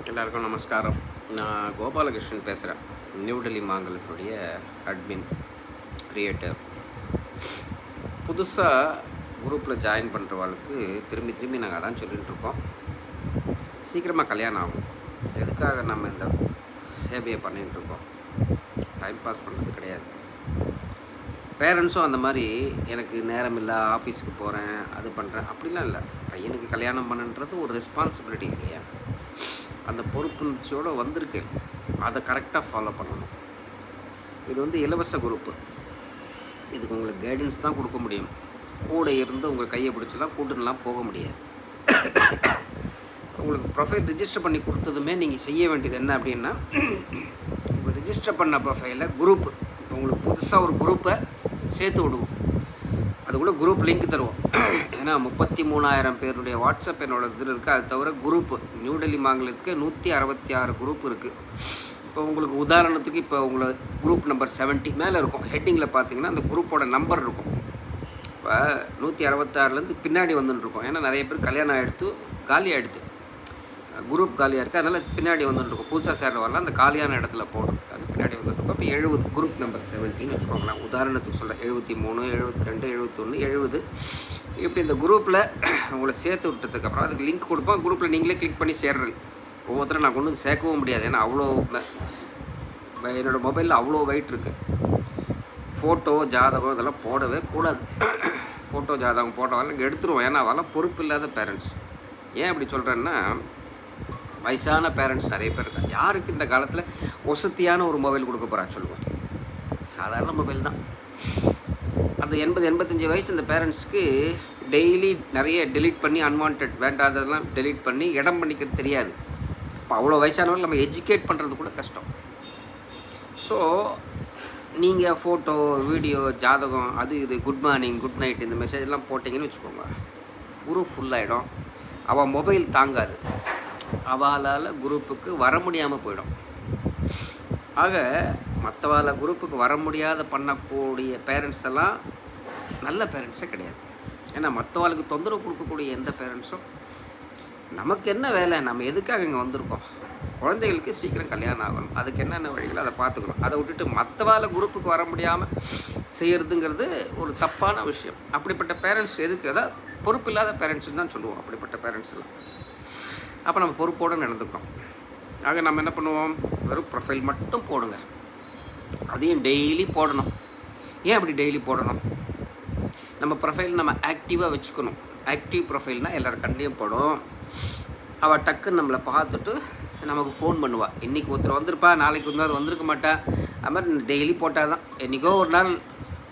எல்லாருக்கும் நமஸ்காரம். நான் கோபாலகிருஷ்ணன் பேசுகிறேன். நியூ டெல்லி மாங்கலத்தினுடைய அட்மின் கிரியேட்டர். புதுசாக குரூப்பில் ஜாயின் பண்ணுறவாளுக்கு திரும்பி நாங்கள் அதான் சொல்லிகிட்ருக்கோம். சீக்கிரமாக கல்யாணம் ஆகும். எதுக்காக நம்ம இந்த சேவையை பண்ணிகிட்ருக்கோம்? டைம் பாஸ் பண்ணுறது கிடையாது. பேரண்ட்ஸும் அந்த மாதிரி எனக்கு நேரம் இல்லை, ஆஃபீஸுக்கு போகிறேன், அது பண்ணுறேன் அப்படிலாம் இல்லை. பையனுக்கு கல்யாணம் பண்ணுன்றது ஒரு ரெஸ்பான்சிபிலிட்டி இல்லையா? அந்த பொறுப்புணர்ச்சியோடு வந்திருக்கு. அதை கரெக்டாக ஃபாலோ பண்ணணும். இது இலவச குரூப்பு. இதுக்கு உங்களுக்கு கைடன்ஸ் தான் கொடுக்க முடியும். கூட இருந்து உங்கள் கையை பிடிச்சலாம் கூட்டுலாம் போக முடியாது. உங்களுக்கு ப்ரொஃபைல் ரிஜிஸ்டர் பண்ணி கொடுத்ததுமே நீங்கள் செய்ய வேண்டியது என்ன அப்படின்னா, உங்கள் ரிஜிஸ்டர் பண்ண ப்ரொஃபைலில் குரூப்பு, இப்போ உங்களுக்கு புதுசாக ஒரு குரூப்பை சேர்த்து விடுவோம். அது கூட குரூப் லிங்க் தருவோம். ஏன்னா 33,000 பேருடைய வாட்ஸ்அப் என்னோட இதில் இருக்குது. அது தவிர குரூப்பு நியூ டெல்லி மாங்கலத்துக்கு 166 குரூப் இருக்குது. இப்போ உங்களுக்கு உதாரணத்துக்கு இப்போ உங்களை குரூப் நம்பர் 70 மேலே இருக்கும். ஹெட்டிங்கில் பார்த்தீங்கன்னா அந்த குரூப்போட நம்பர் இருக்கும். இப்போ 166லேருந்து பின்னாடி வந்துட்டுருக்கோம். ஏன்னா நிறைய பேர் கல்யாணம் ஆகிடுத்து, காலி ஆகிடுது, குரூப் காலியாக இருக்குது. அதனால் பின்னாடி வந்துட்டுருக்கோம். புதுசாக சேர்ற வரலாம் அந்த காலியான இடத்துல போடுறதுக்கு அது பின்னாடி வந்துட்டுருக்கோம். இப்போ 70 குரூப் நம்பர் 70ன்னு வச்சுக்கோங்களேன். உதாரணத்துக்கு சொல்ல 73, 72, 71, 70 இப்படி இந்த குரூப்பில் உங்களை சேர்த்து விட்டதுக்கப்புறம் அதுக்கு லிங்க் கொடுப்போம். குரூப்பில் நீங்களே கிளிக் பண்ணி சேர்றது. ஒவ்வொருத்தரும் நான் கொண்டு வந்து சேர்க்கவும் முடியாது. ஏன்னா அவ்வளோ என்னோடய மொபைலில் அவ்வளோ வெயிட் இருக்குது. ஃபோட்டோ ஜாதகம் இதெல்லாம் போடவே கூடாது. ஃபோட்டோ ஜாதகம் போட்டவாலும் இங்கே எடுத்துருவோம். ஏன்னா அவெல்லாம் பொறுப்பு இல்லாத பேரண்ட்ஸ். ஏன் அப்படி சொல்கிறேன்னா, வயசான பேரண்ட்ஸ் நிறைய பேர் இருக்காங்க. யாருக்கு இந்த காலத்தில் வசதியான ஒரு மொபைல் கொடுக்க போகிறா சொல்லுவோம்? சாதாரண மொபைல் தான். அந்த 80-85 வயசு இந்த பேரண்ட்ஸ்க்கு டெய்லி நிறைய டெலீட் பண்ணி அன்வான்ட் வேண்டாததெல்லாம் டெலீட் பண்ணி இடம் பண்ணிக்கிறது தெரியாது. இப்போ அவ்வளோ வயசானவர்கள் நம்ம எஜுகேட் பண்ணுறது கூட கஷ்டம். ஸோ நீங்கள் ஃபோட்டோ, வீடியோ, ஜாதகம், அது இது, குட் மார்னிங், குட் நைட் இந்த மெசேஜ்லாம் போட்டிங்கன்னு வச்சுக்கோங்க, குரூப் ஃபுல்லாகிடும். அவள் மொபைல் தாங்காது. அவளால் குரூப்புக்கு வர முடியாமல் போயிடும். ஆக மற்றவாள் குரூப்புக்கு வர முடியாத பண்ணக்கூடிய பேரண்ட்ஸ் எல்லாம் நல்ல பேரண்ட்ஸே கிடையாது. ஏன்னா மற்றவாளுக்கு தொந்தரவு கொடுக்கக்கூடிய எந்த பேரண்ட்ஸும், நமக்கு என்ன வேலை, நம்ம எதுக்காக இங்கே வந்திருக்கோம், குழந்தைகளுக்கு சீக்கிரம் கல்யாணம் ஆகணும், அதுக்கு என்னென்ன வழிகளோ அதை பார்த்துக்கணும். அதை விட்டுட்டு மற்றவாள் குரூப்புக்கு வர முடியாமல் செய்கிறதுங்கிறது ஒரு தப்பான விஷயம். அப்படிப்பட்ட பேரண்ட்ஸ் எதுக்கு? அதாவது பொறுப்பு இல்லாத பேரண்ட்ஸ்ன்னு தான் சொல்லுவோம் அப்படிப்பட்ட பேரண்ட்ஸ் எல்லாம். அப்போ நம்ம பொறுப்போடு நடந்துக்கிறோம். ஆக நம்ம என்ன பண்ணுவோம், வெறும் ப்ரொஃபைல் மட்டும் போடுங்க. அதையும் டெய்லி போடணும். ஏன் அப்படி டெய்லி போடணும்? நம்ம ப்ரொஃபைல் நம்ம ஆக்டிவாக வச்சுக்கணும். ஆக்டிவ் ப்ரொஃபைல்னால் எல்லோரும் கண்டையும் போடும். அவள் டக்குன்னு நம்மளை பார்த்துட்டு நமக்கு ஃபோன் பண்ணுவாள். இன்றைக்கி ஒருத்தர் வந்திருப்பா, நாளைக்கு ஒருத்தர் வந்திருக்க மாட்டா. அது மாதிரி டெய்லி போட்டால் தான். என்றைக்கோ ஒரு நாள்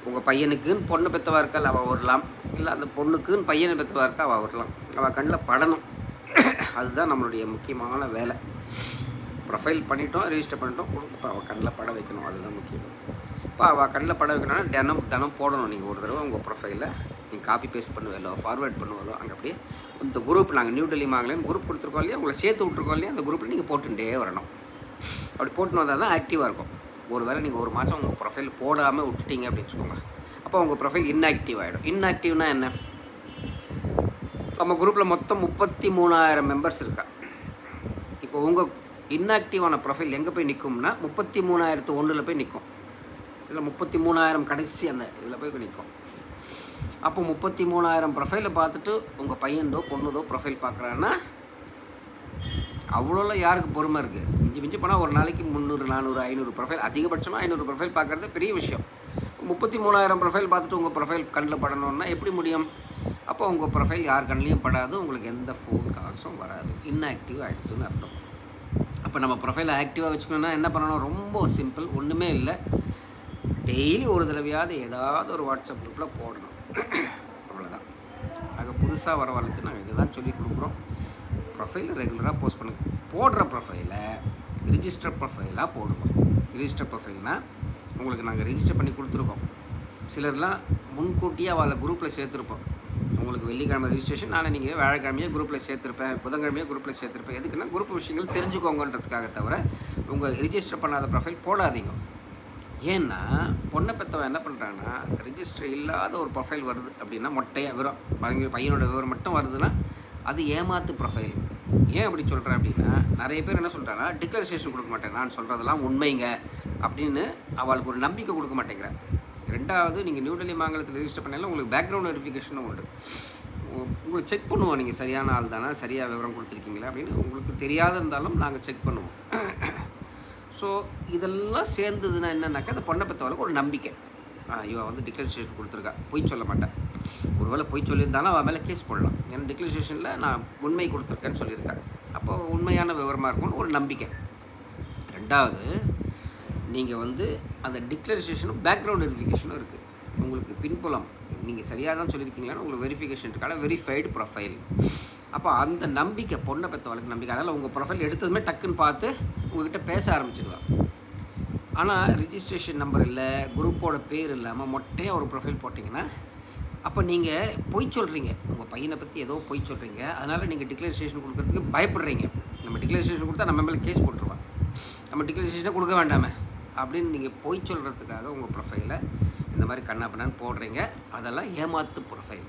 உங்கள் பையனுக்குன்னு பொண்ணு பெற்றவா இருக்காள், அவள் வரலாம். இல்லை அந்த பொண்ணுக்குன்னு பையனை பெற்றவா இருக்கா, அவள் வரலாம். அவள் கண்ணில் படணும். அதுதான் நம்மளுடைய முக்கியமான வேலை. ப்ரொஃபைல் பண்ணிட்டோம், ரிஜிஸ்டர் பண்ணிட்டோம், இப்போ அவள் கண்ணில் பட வைக்கணும். அதுதான் முக்கியம். இப்போ அவள் கண்ணில் பட வைக்கணும்னா தினம் போடணும். நீங்கள் ஒரு தடவை உங்கள் ப்ரொஃபைலில் நீங்கள் காப்பி பேஸ்ட் பண்ணுவீங்களோ, ஃபார்வேர்ட் பண்ணுவீங்களோ, அங்கே அப்படியே இந்த குரூப் நாங்கள் நியூ டெல்லி மாங்கலேன்னு குரூப் கொடுத்துருக்கோம் இல்லையா, உங்களை சேர்த்து விட்ருக்கோம் இல்லையா, அந்த குரூப்பில் நீங்கள் போட்டுகிட்டே வரணும். அப்படி போட்டுன்னு வந்தால் தான் ஆக்டிவாக இருக்கும். ஒரு வேளை நீங்கள் ஒரு மாதம் உங்கள் ப்ரொஃபைல் போடாமல் விட்டுட்டீங்க அப்படின்னு வச்சுக்கோங்க, அப்போ உங்கள் ப்ரொஃபைல் இன்ஆக்டிவ் ஆகிடும். இன்ஆக்டிவ்னால் என்ன? நம்ம குரூப்பில் மொத்தம் 33,000 மெம்பர்ஸ் இருக்கா. இப்போ உங்கள் இன்ஆக்டிவான ப்ரொஃபைல் எங்கே போய் நிற்கும்னா 33,001 போய் நிற்கும். இல்லை 33,000 கடைசி அந்த இதில் போய் நிற்கும். அப்போ 33,000 ப்ரொஃபைலை பார்த்துட்டு உங்கள் பையன்தோ பொண்ணுதோ ப்ரொஃபைல் பார்க்குறான்னா அவ்வளோலாம் யாருக்கு பொறுமை இருக்குது? மிஞ்சி போனால் ஒரு நாளைக்கு 300, 400, 500 ப்ரொஃபைல், அதிகபட்சமாக 500 ப்ரொஃபைல் பார்க்குறது பெரிய விஷயம். 33,000 ப்ரொஃபைல் பார்த்துட்டு உங்கள் ப்ரொஃபைல் கண்ணில் படணுன்னா எப்படி முடியும்? அப்போ உங்கள் ப்ரொஃபைல் யார் கண்ணிலையும் படாது, உங்களுக்கு எந்த ஃபோன் கால்ஸும் வராது. இன்ஆக்டிவ் ஆகிடுதுன்னு அர்த்தம். அப்போ நம்ம ப்ரொஃபைலை ஆக்டிவாக வச்சுக்கணுன்னா என்ன பண்ணணும்? ரொம்ப சிம்பிள், ஒன்றுமே இல்லை. டெய்லி ஒரு தடவையாவது ஏதாவது ஒரு வாட்ஸ்அப் குரூப்பில் போடணும். அவ்வளோதான். ஆக புதுசாக வரவங்களுக்கு நாங்கள் இதை தான் சொல்லிக் கொடுக்குறோம். ப்ரொஃபைலை ரெகுலராக போஸ்ட் பண்ணுங்கள். போடுற ப்ரொஃபைலை ரிஜிஸ்டர் ப்ரொஃபைலாக போடுவோம். ரிஜிஸ்டர் ப்ரொஃபைல்னால் உங்களுக்கு நாங்கள் ரிஜிஸ்டர் பண்ணி கொடுத்துருக்கோம். சிலர்லாம் முன்கூட்டியே அவளை குரூப்பில் சேர்த்துருப்போம். உங்களுக்கு வெள்ளிக்கிழமை ரிஜிஸ்ட்ரேஷன், ஆனால் நீங்கள் வியாழக்கிழமையே குரூப்பில் சேர்த்துருப்பேன், புதன்கிழமையே குரூப்பில் சேர்த்துருப்பேன். எதுக்குன்னா குரூப் விஷயங்கள் தெரிஞ்சுக்கோங்கன்றதுக்காக தவிர உங்கள் ரிஜிஸ்டர் பண்ணாத ப்ரொஃபைல் போடாதீங்க. ஏன்னா பொண்ணை பெற்றவன் என்ன பண்ணுறாங்கன்னா, ரிஜிஸ்டர் இல்லாத ஒரு ப்ரொஃபைல் வருது அப்படின்னா, மொட்டையாக பையனோட விவரம் மட்டும் வருதுன்னா அது ஏமாத்து ப்ரொஃபைல். ஏன் அப்படி சொல்கிறேன் அப்படின்னா, நிறைய பேர் என்ன சொல்கிறாங்கன்னா, டிக்ளரேஷன் கொடுக்க மாட்டேன், நான் சொல்கிறதெல்லாம் உண்மைங்க அப்படின்னு அவளுக்கு ஒரு நம்பிக்கை கொடுக்க மாட்டேங்கிறேன். ரெண்டாவது, நீங்கள் நியூ டெல்லி மாநிலத்தில் ரெஜிஸ்டர் பண்ணாலும் உங்களுக்கு பேக்ரவுண்ட் வெரிஃபிகேஷனும் உண்டு. உங்களுக்கு செக் பண்ணுவோம், நீங்கள் சரியான ஆள் தானே, சரியாக விவரம் கொடுத்துருக்கீங்களா அப்படின்னு. உங்களுக்கு தெரியாத இருந்தாலும் நாங்கள் செக் பண்ணுவோம். ஸோ இதெல்லாம் சேர்ந்ததுன்னா என்னன்னாக்கா, அந்த பொண்ணை பெற்றவளுக்கு ஒரு நம்பிக்கை. இவன் வந்து டிக்ளரேஷன் கொடுத்துருக்கா, பொய் சொல்ல மாட்டேன். ஒருவேளை பொய் சொல்லியிருந்தாலும் அவன் மேலே கேஸ் போடலாம். ஏன்னா டிக்ளரேஷனில் நான் உண்மை கொடுத்துருக்கேன்னு சொல்லியிருக்கேன். அப்போது உண்மையான விவரமாக இருக்கும்னு ஒரு நம்பிக்கை. ரெண்டாவது, நீங்கள் வந்து அந்த டிக்ளரேஷனும் பேக்ரவுண்ட் வெரிஃபிகேஷனும் இருக்குது. உங்களுக்கு பின்புலம் நீங்கள் சரியாக தான் சொல்லியிருக்கீங்களான்னு உங்களுக்கு வெரிஃபிகேஷன் இருக்கான வெரிஃபைடு ப்ரொஃபைல். அப்போ அந்த நம்பிக்கை, பொண்ணை பெற்றவளுக்கு நம்பிக்கை. அதனால் உங்கள் ப்ரொஃபைல் எடுத்ததுமே டக்குன்னு பார்த்து உங்கள்கிட்ட பேச ஆரம்பிச்சிடுவாள். ஆனால் ரிஜிஸ்ட்ரேஷன் நம்பர் இல்லை, குரூப்போட பேர் இல்லாமல் மொட்டையாக ஒரு ப்ரொஃபைல் போட்டிங்கன்னா, அப்போ நீங்கள் பொய் சொல்கிறீங்க, உங்கள் பையனை பற்றி ஏதோ பொய் சொல்கிறீங்க. அதனால் நீங்கள் டிக்ளரேஷன் கொடுக்கறதுக்கு பயப்படுறீங்க. நம்ம டிக்ளரேஷன் கொடுத்தா நம்ம மேலே கேஸ் போட்டுருவான், நம்ம டிக்ளரேஷனை கொடுக்க வேண்டாமே அப்படின்னு நீங்கள் பொய் சொல்கிறதுக்காக உங்கள் ப்ரொஃபைலை இந்த மாதிரி கண்ணா பண்ணான்னு போடுறீங்க. அதெல்லாம் ஏமாத்து ப்ரொஃபைல்.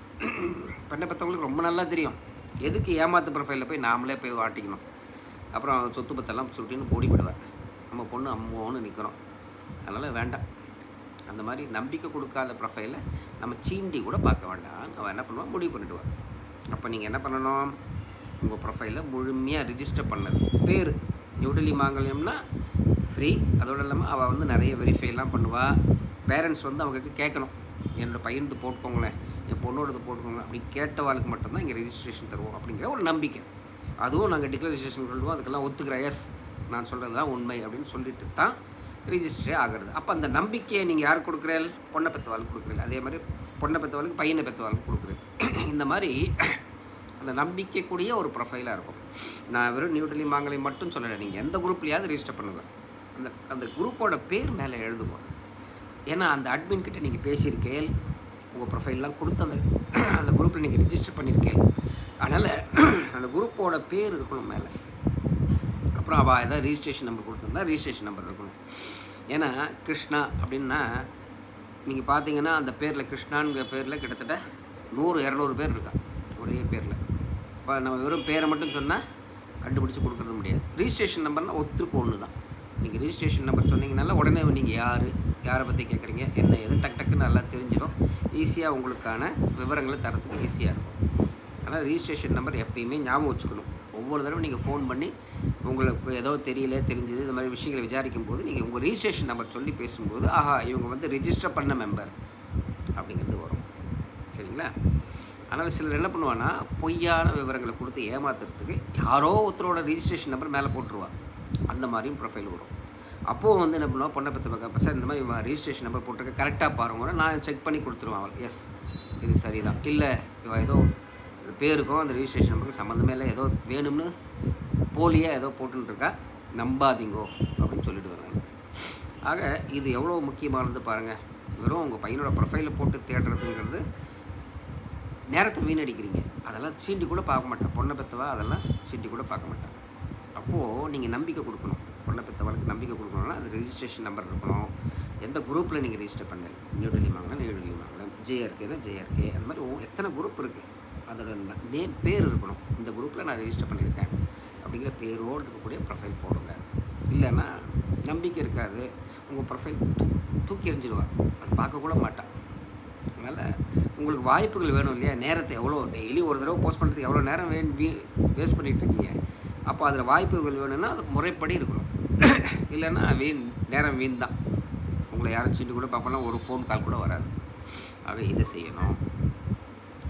பெண்ணை பெற்றவங்களுக்கு ரொம்ப நல்லா தெரியும் எதுக்கு ஏமாத்து ப்ரொஃபைலில் போய் நாமளே போய் வாட்டிக்கணும். அப்புறம் சொத்து பத்தெல்லாம் சுட்டின்னு ஓடி போயிடுவேன். நம்ம பொண்ணு அம்மாவோன்னு நிற்கிறோம். அதனால் வேண்டாம். அந்த மாதிரி நம்பிக்கை கொடுக்காத ப்ரொஃபைலை நம்ம சீண்டி கூட பார்க்க வேண்டாம். அவன் என்ன பண்ணுவான், முடிவு பண்ணிவிடுவான். அப்போ நீங்கள் என்ன பண்ணணும், உங்கள் ப்ரொஃபைலில் முழுமையாக ரிஜிஸ்டர் பண்ணது. பேர் நியூ டெல்லி மாங்கல்யம்னா ஃப்ரீ. அதோடு இல்லாமல் அவள் வந்து நிறைய வெரிஃபைலாம் பண்ணுவாள். பேரண்ட்ஸ் வந்து அவங்களுக்கு கேட்கணும், என்னோடய பையனுக்கு போட்டுக்கோங்களேன், என் பொண்ணோடது போட்டுக்கோங்க அப்படி கேட்டவாளுக்கு மட்டும்தான் இங்கே ரெஜிஸ்ட்ரேஷன் தருவோம் அப்படிங்கிற ஒரு நம்பிக்கை. அதுவும் நாங்கள் டிக்ளரேஷன் சொல்லுவோம், அதுக்கெல்லாம் ஒத்துக்கிறேன், எஸ் நான் சொல்கிறது தான் உண்மை அப்படின்னு சொல்லிட்டு தான் ரிஜிஸ்டரே ஆகிறது. அப்போ அந்த நம்பிக்கையை நீங்கள் யாருக்கு கொடுக்குறீர்கள், பொண்ணை பெற்றவாளுக்கு கொடுக்குறீங்க. அதே மாதிரி பொண்ணை பெற்றவாளுக்கு பையனை பெற்றவாளுக்கு கொடுக்குறீங்க. இந்த மாதிரி அந்த நம்பிக்கைக்கூடிய ஒரு ப்ரொஃபைலாக இருக்கும். நான் வெறும் நியூ டெல்லி மாங்கலை மட்டும் சொல்லலை, நீங்கள் எந்த குரூப்லையாவது ரெஜிஸ்டர் பண்ணுங்கள். அந்த குரூப்போட பேர் மேலே எழுதுவோம். ஏன்னா அந்த அட்மின்கிட்ட நீங்கள் பேசியிருக்கேன், உங்கள் ப்ரொஃபைல்லாம் கொடுத்து அந்த குரூப்பில் நீங்கள் ரெஜிஸ்டர் பண்ணியிருக்கேன். அதனால் அந்த குரூப்போட பேர் இருக்கணும் மேலே. அப்புறம் அவள் ஏதாவது ரிஜிஸ்ட்ரேஷன் நம்பர் கொடுத்துருந்தா ரிஜிஸ்ட்ரேஷன் நம்பர் இருக்கணும். ஏன்னா கிருஷ்ணா அப்படின்னா நீங்கள் பார்த்தீங்கன்னா அந்த பேரில், கிருஷ்ணாங்கிற பேரில் கிட்டத்தட்ட 100-200 பேர் இருக்கா ஒரே பேரில். இப்போ நம்ம வெறும் பேரை மட்டும் சொன்னால் கண்டுபிடிச்சி கொடுக்குறது முடியாது. ரிஜிஸ்ட்ரேஷன் நம்பர்னால் ஒத்துருக்கு ஒன்று தான். நீங்கள் ரிஜிஸ்ட்ரேஷன் நம்பர் சொன்னீங்கனால உடனே நீங்கள் யாரை பற்றி கேட்குறீங்க, என்ன எது டக்குன்னு நல்லா தெரிஞ்சிடும். ஈஸியாக உங்களுக்கான விவரங்களை தரத்துக்கு ஈஸியாக இருக்கும். ஆனால் ரிஜிஸ்ட்ரேஷன் நம்பர் எப்பயுமே ஞாபகம் வச்சுக்கணும். ஒவ்வொரு தடவை நீங்கள் ஃபோன் பண்ணி உங்களுக்கு ஏதோ தெரியல, தெரிஞ்சது, இந்த மாதிரி விஷயங்களை விசாரிக்கும் போது நீங்கள் உங்கள் ரிஜிஸ்ட்ரேஷன் நம்பர் சொல்லி பேசும்போது, ஆஹா இவங்க வந்து ரிஜிஸ்டர் பண்ண மெம்பர் அப்படிங்கிறது வரும். சரிங்களா? அதனால் சிலர் என்ன பண்ணுவான்னா, பொய்யான விவரங்களை கொடுத்து ஏமாத்துறதுக்கு யாரோ ஒருத்தரோட ரிஜிஸ்ட்ரேஷன் நம்பர் மேலே போட்டுருவா. அந்த மாதிரியும் ப்ரொஃபைல் வரும். அப்போது வந்து என்ன பண்ணுவாள், பொண்ணை பற்றி பார்க்க, சார் இந்த மாதிரி ரிஜிஸ்ட்ரேஷன் நம்பர் போட்டிருக்க கரெக்டாக பாருங்க, நான் செக் பண்ணி கொடுத்துருவேன். அவள் எஸ் இது சரிதான், இல்லை இவன் ஏதோ பேருக்கும் அந்த ரிஜிஸ்ட்ரேஷன் நம்பருக்கு சம்மந்தமே இல்லை, ஏதோ வேணும்னு போலியாக ஏதோ போட்டுருக்கா, நம்பாதீங்கோ அப்படின்னு சொல்லிட்டு வராங்க. ஆக இது எவ்வளோ முக்கியமானது பாருங்கள். வெறும் உங்கள் பையனோட ப்ரொஃபைலில் போட்டு தேடுறதுங்கிறது நேரத்தை வீணடிக்கிறீங்க. அதெல்லாம் சீண்டி கூட பார்க்க மாட்டேன். பொண்ணை பெற்றவா அதெல்லாம் சீண்டி கூட பார்க்க மாட்டேன். அப்போது நீங்கள் நம்பிக்கை கொடுக்கணும். பொண்ணை பெற்றவளுக்கு நம்பிக்கை கொடுக்கணும்னா அது ரிஜிஸ்ட்ரேஷன் நம்பர் இருக்கணும். எந்த குரூப்பில் நீங்கள் ரெஜிஸ்டர் பண்ணல, நியூ டெல்லி மாங்கலம், ஜேஆர்கேனா ஜேஆர்கே, அந்த மாதிரி எத்தனை குரூப் இருக்குது, அதோட நேம் பேர் இருக்கணும். இந்த குரூப்பில் நான் ரெஜிஸ்டர் பண்ணியிருக்கேன் அப்படிங்கிற பேரோடு இருக்கக்கூடிய ப்ரொஃபைல் போடுங்க. இல்லைன்னா நம்பிக்கை இருக்காது, உங்கள் ப்ரொஃபைல் தூக்கி எறிஞ்சிடுவாள், அது பார்க்கக்கூட மாட்டான். அதனால் உங்களுக்கு வாய்ப்புகள் வேணும் இல்லையா? நேரத்தை எவ்வளோ டெய்லி ஒரு தடவை போஸ்ட் பண்ணுறதுக்கு எவ்வளோ நேரம் வேஸ்ட் பண்ணிகிட்ருக்கீங்க. அப்போ அதில் வாய்ப்புகள் வேணும்னா அது முறைப்படி இருக்கணும். இல்லைன்னா நேரம் வீண் தான். உங்களை யாரும் சீட்டு கூட பார்ப்பலாம், ஒரு ஃபோன் கால் கூட வராது. ஆக இதை செய்யணும்.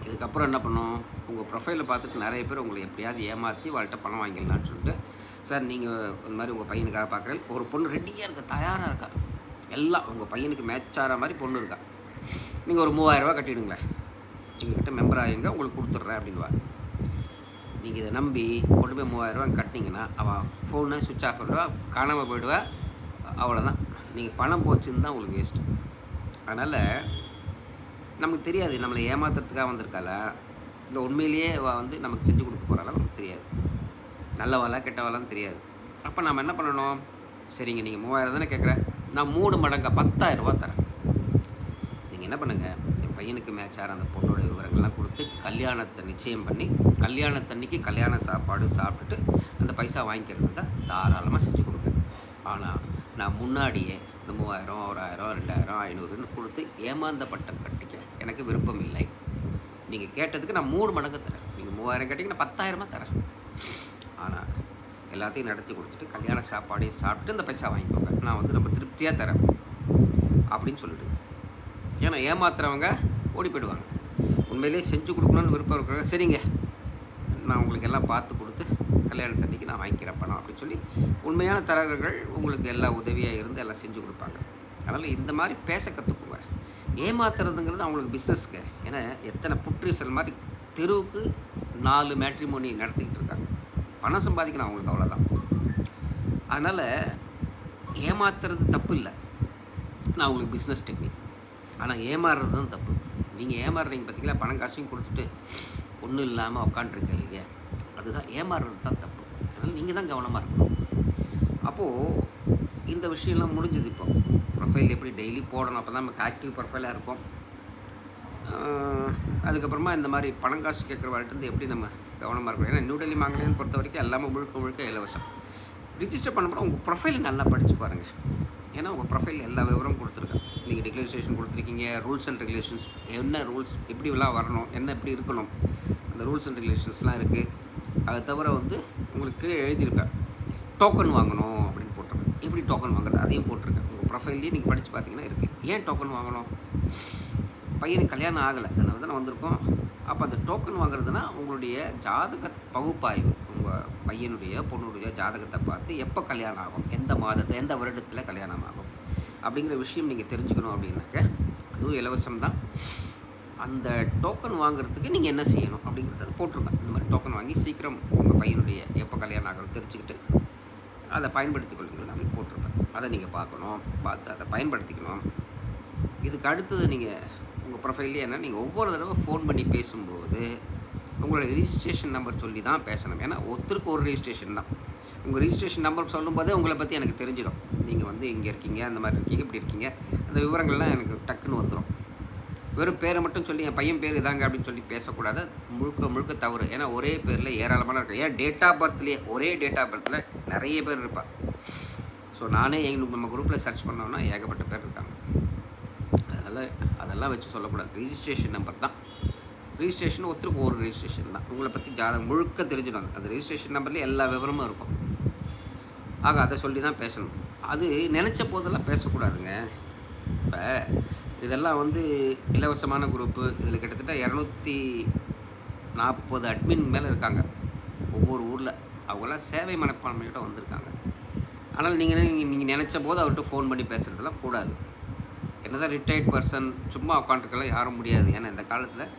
இதுக்கப்புறம் என்ன பண்ணணும், உங்கள் ப்ரொஃபைலை பார்த்துட்டு நிறைய பேர் உங்களை எப்படியாவது ஏமாற்றி வாழ்கிட்ட பணம் வாங்கிடலான்னு சொல்லிட்டு, சார் நீங்கள் இந்த மாதிரி உங்கள் பையனுக்காக பார்க்குறேன், ஒரு பொண்ணு ரெடியாக இருக்கா, தயாராக இருக்கா, எல்லாம் உங்கள் பையனுக்கு மேட்ச் ஆகிற மாதிரி பொண்ணு இருக்கா, நீங்கள் ஒரு 3000 ரூபா கட்டிடுங்களேன், எங்ககிட்ட மெம்பர் ஆகிங்க, உங்களுக்கு கொடுத்துட்றேன் அப்படின்வா. நீங்கள் இதை நம்பி கொண்டு போய் 3000 ரூபா கட்டினீங்கன்னா அவள் ஃபோனை சுவிட்ச் ஆஃப் பண்ணுவா, காணாமல் போய்டுவா, அவ்வளோதான். நீங்கள் பணம் போச்சுன்னு தான் உங்களுக்கு வேஸ்ட்டு. அதனால் நமக்கு தெரியாது நம்மளை ஏமாத்துறதுக்காக வந்திருக்காளா, இல்லை உண்மையிலேயே அவள் வந்து நமக்கு செஞ்சு கொடுக்க போகிறாளா நமக்கு தெரியாது. நல்லவாளா கெட்டவாளான்னு தெரியாது. அப்போ நம்ம என்ன பண்ணணும், சரிங்க நீங்கள் 3000 தானே கேட்குறேன், நான் 3 மடங்காக 10,000 ரூபா தரேன். நீங்கள் என்ன பண்ணுங்கள், என் பையனுக்கு மேட்ச் ஆகிற அந்த பொண்ணோட விவரங்கள்லாம் கொடுத்து கல்யாணத்தை நிச்சயம் பண்ணி கல்யாணத்தன்னைக்கு கல்யாண சாப்பாடு சாப்பிட்டுட்டு அந்த பைசா வாங்கிக்கிறது தான் தாராளமாக செஞ்சு கொடுங்க. ஆனால் நான் முன்னாடியே இந்த 3000, 1000, 2000, 500ன்னு கொடுத்து ஏமாந்த பட்டம் கட்டிக்க எனக்கு விருப்பம் இல்லை. நீங்கள் கேட்டதுக்கு நான் 3 மடங்கு தரேன். நீங்கள் 3000 கேட்டிங்கன்னா 10,000 தரேன். ஆனால் எல்லாத்தையும் நடத்தி கொடுத்துட்டு கல்யாண சாப்பாடையும் சாப்பிட்டு இந்த பைசா வாங்கிக்கோங்க, நான் வந்து ரொம்ப திருப்தியாக தரேன் அப்படின்னு சொல்லிட்டு. ஏன்னா ஏமாத்துறவங்க ஓடி போயிடுவாங்க. உண்மையிலே செஞ்சு கொடுக்கணும்னு விருப்பம் இருக்கிறாங்க, சரிங்க நான் உங்களுக்கு எல்லாம் பார்த்து கொடுத்து கல்யாணத்தன்னைக்கு நான் வாங்கிக்கிறேன் பணம் அப்படின்னு சொல்லி உண்மையான தரகர்கள் உங்களுக்கு எல்லா உதவியாக இருந்து எல்லாம் செஞ்சு கொடுப்பாங்க. அதனால் இந்த மாதிரி பேச கற்றுக்குங்க. ஏமாத்துறதுங்கிறது அவங்களுக்கு பிஸ்னஸ்க்கு. ஏன்னா எத்தனை புற்றீசல் மாதிரி தெருவுக்கு 4 மேட்ரிமோனி நடத்திக்கிட்டு இருக்காங்க. பணம் சம்பாதிக்கணும் அவங்களுக்கு, அவ்வளோதான். அதனால் ஏமாத்துறது தப்பு இல்லை, நான் உங்களுக்கு பிஸ்னஸ் டெக்னிக். ஆனால் ஏமாறுறது தான் தப்பு. நீங்கள் ஏமாறுறீங்க பார்த்தீங்களா, பணம் காசையும் கொடுத்துட்டு ஒன்றும் இல்லாமல் உட்காண்ட்ருக்கீங்க இல்லையா, அதுதான் ஏமாறுறது தான் தப்பு. அதனால் நீங்கள் தான் கவனமாக இருக்கணும். அப்போது இந்த விஷயம்லாம் முடிஞ்சது. இப்போ ப்ரொஃபைல் எப்படி டெய்லி போடணும், அப்போ தான் நமக்கு ஆக்டிவ் ப்ரொஃபைலாக இருக்கும். அதுக்கப்புறமா இந்த மாதிரி பணம் காசு கேட்குற வாழ்ட்டு எப்படி நம்ம கவனமாக இருக்கணும். ஏன்னா நியூ டெல்லி மாங்கலேன்னு பொறுத்த வரைக்கும் எல்லாமே முழுக்க இலவசம். ரிஜிஸ்டர் பண்ண உங்கள் ப்ரொஃபைல் நல்லா படித்து பாருங்கள். ஏன்னா உங்கள் ப்ரொஃபைல் எல்லா விவரமும் கொடுத்துருக்கேன். நீங்கள் டிக்ளரேஷன் கொடுத்துருக்கீங்க, ரூல்ஸ் அண்ட் ரெகுலேஷன்ஸ், என்ன ரூல்ஸ் எப்படிலாம் வரணும், என்ன எப்படி இருக்கணும், அந்த ரூல்ஸ் அண்ட் ரெகுலேஷன்ஸ்லாம் இருக்குது. அதை தவிர வந்து உங்களுக்கு எழுதியிருப்பேன் டோக்கன் வாங்கணும் அப்படின்னு போட்டிருக்கேன். எப்படி டோக்கன் வாங்குறது அதையும் போட்டிருக்கேன். உங்கள் ப்ரொஃபைல்லேயே நீங்கள் படித்து பார்த்தீங்கன்னா இருக்குது. ஏன் டோக்கன் வாங்கணும்? பையனுக்கு கல்யாணம் ஆகலை, அதனால தான் வந்திருக்கோம். அப்போ அந்த டோக்கன் வாங்குறதுனா உங்களுடைய ஜாதக பகுப்பாய்வு, உங்கள் பையனுடைய பொண்ணுடைய ஜாதகத்தை பார்த்து எப்போ கல்யாணம் ஆகும், எந்த மாதத்தில் எந்த வருடத்தில் கல்யாணம் ஆகும் அப்படிங்கிற விஷயம் நீங்கள் தெரிஞ்சுக்கணும். அப்படின்னாக்க அதுவும் இலவசம் தான். அந்த டோக்கன் வாங்குறதுக்கு நீங்கள் என்ன செய்யணும் அப்படிங்கிறத போட்டிருக்கேன். இந்த மாதிரி டோக்கன் வாங்கி சீக்கிரம் உங்கள் பையனுடைய எப்போ கல்யாணம் ஆகும் தெரிஞ்சுக்கிட்டு அதை பயன்படுத்தி கொள்ளுங்கள் அப்படின்னு போட்டிருப்பேன். அதை நீங்கள் பார்க்கணும், பார்த்து அதை பயன்படுத்திக்கணும். இதுக்கு அடுத்தது நீங்கள் உங்கள் ப்ரொஃபைல்லே என்ன, நீங்கள் ஒவ்வொரு தடவை ஃபோன் பண்ணி பேசும்போது உங்களோட ரிஜிஸ்ட்ரேஷன் நம்பர் சொல்லி தான் பேசணும். ஏன்னா ஒருத்தருக்கு ஒரு ரிஜிஸ்ட்ரேஷன் தான். உங்கள் ரிஜிஸ்ட்ரேஷன் நம்பர் சொல்லும்போதே உங்களை பற்றி எனக்கு தெரிஞ்சிடும். நீங்கள் வந்து இங்கே இருக்கீங்க, அந்த மாதிரி இருக்கீங்க, இப்படி இருக்கீங்க, அந்த விவரங்கள்லாம் எனக்கு டக்குன்னு வந்துடும். வெறும் பேரை மட்டும் சொல்லி என் பையன் பேர் இதாங்க அப்படின்னு சொல்லி பேசக்கூடாது. முழுக்க தவறு. ஏன்னா ஒரே பேரில் ஏராளமான இருக்குது. ஏன் டேட் ஆஃப் பர்த்லேயே ஒரே டேட் ஆஃப் பர்த்தில் நிறைய பேர் இருப்பாள். ஸோ நானே நம்ம குரூப்பில் சர்ச் பண்ணோன்னா ஏகப்பட்ட பேர் இருக்காங்க. அதெல்லாம் வச்சு சொல்லக்கூடாது. ரிஜிஸ்ட்ரேஷன் நம்பர் தான். ரிஜிஸ்ட்ரேஷன் ஒருத்தருக்கு ஒரு ரிஜிஸ்ட்ரேஷன் தான். உங்களை பற்றி ஜாதகம் முழுக்க தெரிஞ்சிடுவாங்க. அந்த ரிஜிஸ்ட்ரேஷன் நம்பர்லேயே எல்லா விவரமும் இருக்கும். ஆக அதை சொல்லி தான் பேசணும். அது நினச்ச போதெல்லாம் பேசக்கூடாதுங்க. இப்போ இதெல்லாம் வந்து இலவசமான குரூப்பு. இதில் கிட்டத்தட்ட 240 அட்மின் மேலே இருக்காங்க ஒவ்வொரு ஊரில். அவங்களாம் சேவை மனப்பான்மையோட வந்திருக்காங்க. ஆனால் நீங்கள் நினச்ச போது அவர்கிட்ட ஃபோன் பண்ணி பேசுகிறதுலாம் கூடாது. என்ன தான் ரிட்டையர்ட் பர்சன் சும்மா உட்காந்துருக்கலாம் யாரும் முடியாது. ஏன்னா இந்த காலத்தில்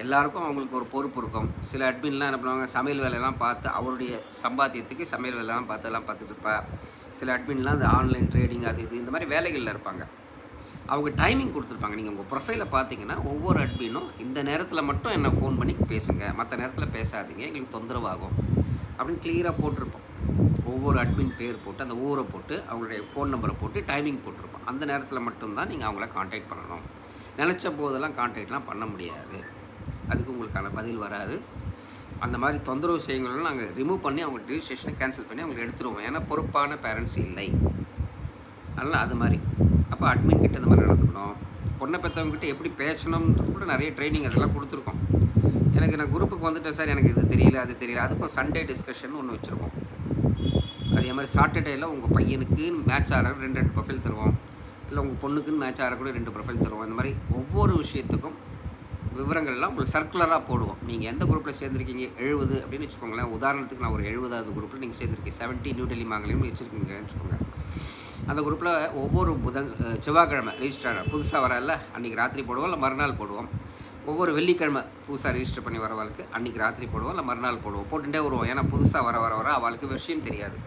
எல்லாருக்கும் அவங்களுக்கு ஒரு பொறுப்பு இருக்கும். சில அட்மின்லாம் என்ன பண்ணுவாங்க, சமையல் வேலையெல்லாம் பார்த்து அவருடைய சம்பாத்தியத்துக்கு சமையல் வேலையெல்லாம் பார்த்துட்டு இருப்பா. சில அட்மின்லாம் அந்த ஆன்லைன் ட்ரேடிங் அது இது இந்த மாதிரி வேலைகளில் இருப்பாங்க. அவங்க டைமிங் கொடுத்துருப்பாங்க. நீங்கள் உங்கள் ப்ரொஃபைலை பார்த்தீங்கன்னா ஒவ்வொரு அட்மினும் இந்த நேரத்தில் மட்டும் என்ன ஃபோன் பண்ணி பேசுங்க, மற்ற நேரத்தில் பேசாதீங்க, எங்களுக்கு தொந்தரவாகும் அப்படின்னு கிளியராக போட்டிருப்போம். ஒவ்வொரு அட்மின் பேர் போட்டு அந்த ஊரை போட்டு அவங்களுடைய ஃபோன் நம்பரை போட்டு டைமிங் போட்டிருப்போம். அந்த நேரத்தில் மட்டும்தான் நீங்கள் அவங்கள காண்டாக்ட் பண்ணணும். நினச்ச போதெல்லாம் காண்டாக்ட்லாம் பண்ண முடியாது. அதுக்கு உங்களுக்கான பதில் வராது. அந்த மாதிரி தொந்தரவு விஷயங்களும் நாங்கள் ரிமூவ் பண்ணி அவங்க ரிஜிஸ்ட்ரேஷனை கேன்சல் பண்ணி அவங்களுக்கு எடுத்துருவோம். ஏன்னா பொறுப்பான பேரண்ட்ஸ் இல்லை. அதனால் அது மாதிரி அப்போ அட்மின் கிட்ட இந்த மாதிரி நடந்துக்கணும். பொண்ணை பெற்றவங்ககிட்ட எப்படி பேசணும்ன்றது கூட நிறைய ட்ரைனிங் அதெல்லாம் கொடுத்துருக்கோம். நான் குரூப்புக்கு வந்துட்டேன் சார், எனக்கு இது தெரியல அது தெரியல. அதுக்கும் சண்டே டிஸ்கஷன் ஒன்று வச்சுருக்கோம். அதே மாதிரி சாட்டர்டேயில் உங்கள் பையனுக்கு மேட்ச் ஆகிற 2 ப்ரொஃபைல் தருவோம். இல்லை உங்கள் பொண்ணுக்குன்னு மேட்ச் ஆகிற கூட 2 ப்ரொஃபைல் தருவோம். இந்த மாதிரி ஒவ்வொரு விஷயத்துக்கும் விவரங்கள்லாம் உங்களுக்கு சர்க்குலராக போடுவோம். நீங்கள் எந்த குரூப்பில் சேர்ந்துருக்கீங்க 70 அப்படின்னு வச்சுக்கோங்களேன். உதாரணத்துக்கு நான் ஒரு 70வது குரூப்பில் நீங்கள் சேர்ந்துருக்கீங்க. 70 நியூ டெல்லி மாங்கலையும் வச்சுருக்கீங்கன்னு வச்சுக்கோங்க. அந்த குரூப்பில் ஒவ்வொரு செவ்வாய்க்கிழமை ரிஜிஸ்டர் புதுசாக வரல அன்றைக்கி ராத்திரி போடுவோம், இல்லை மறுநாள் போடுவோம். ஒவ்வொரு வெள்ளிக்கிழமை புதுசாக ரிஜிஸ்டர் பண்ணி வரவாளுக்கு அன்றைக்கி ராத்திரி போடுவோம், இல்லை மறுநாள் போடுவோம். போட்டுகிட்டே வருவோம். ஏன்னா புதுசாக வர அவளுக்கு விஷயம் தெரியாது.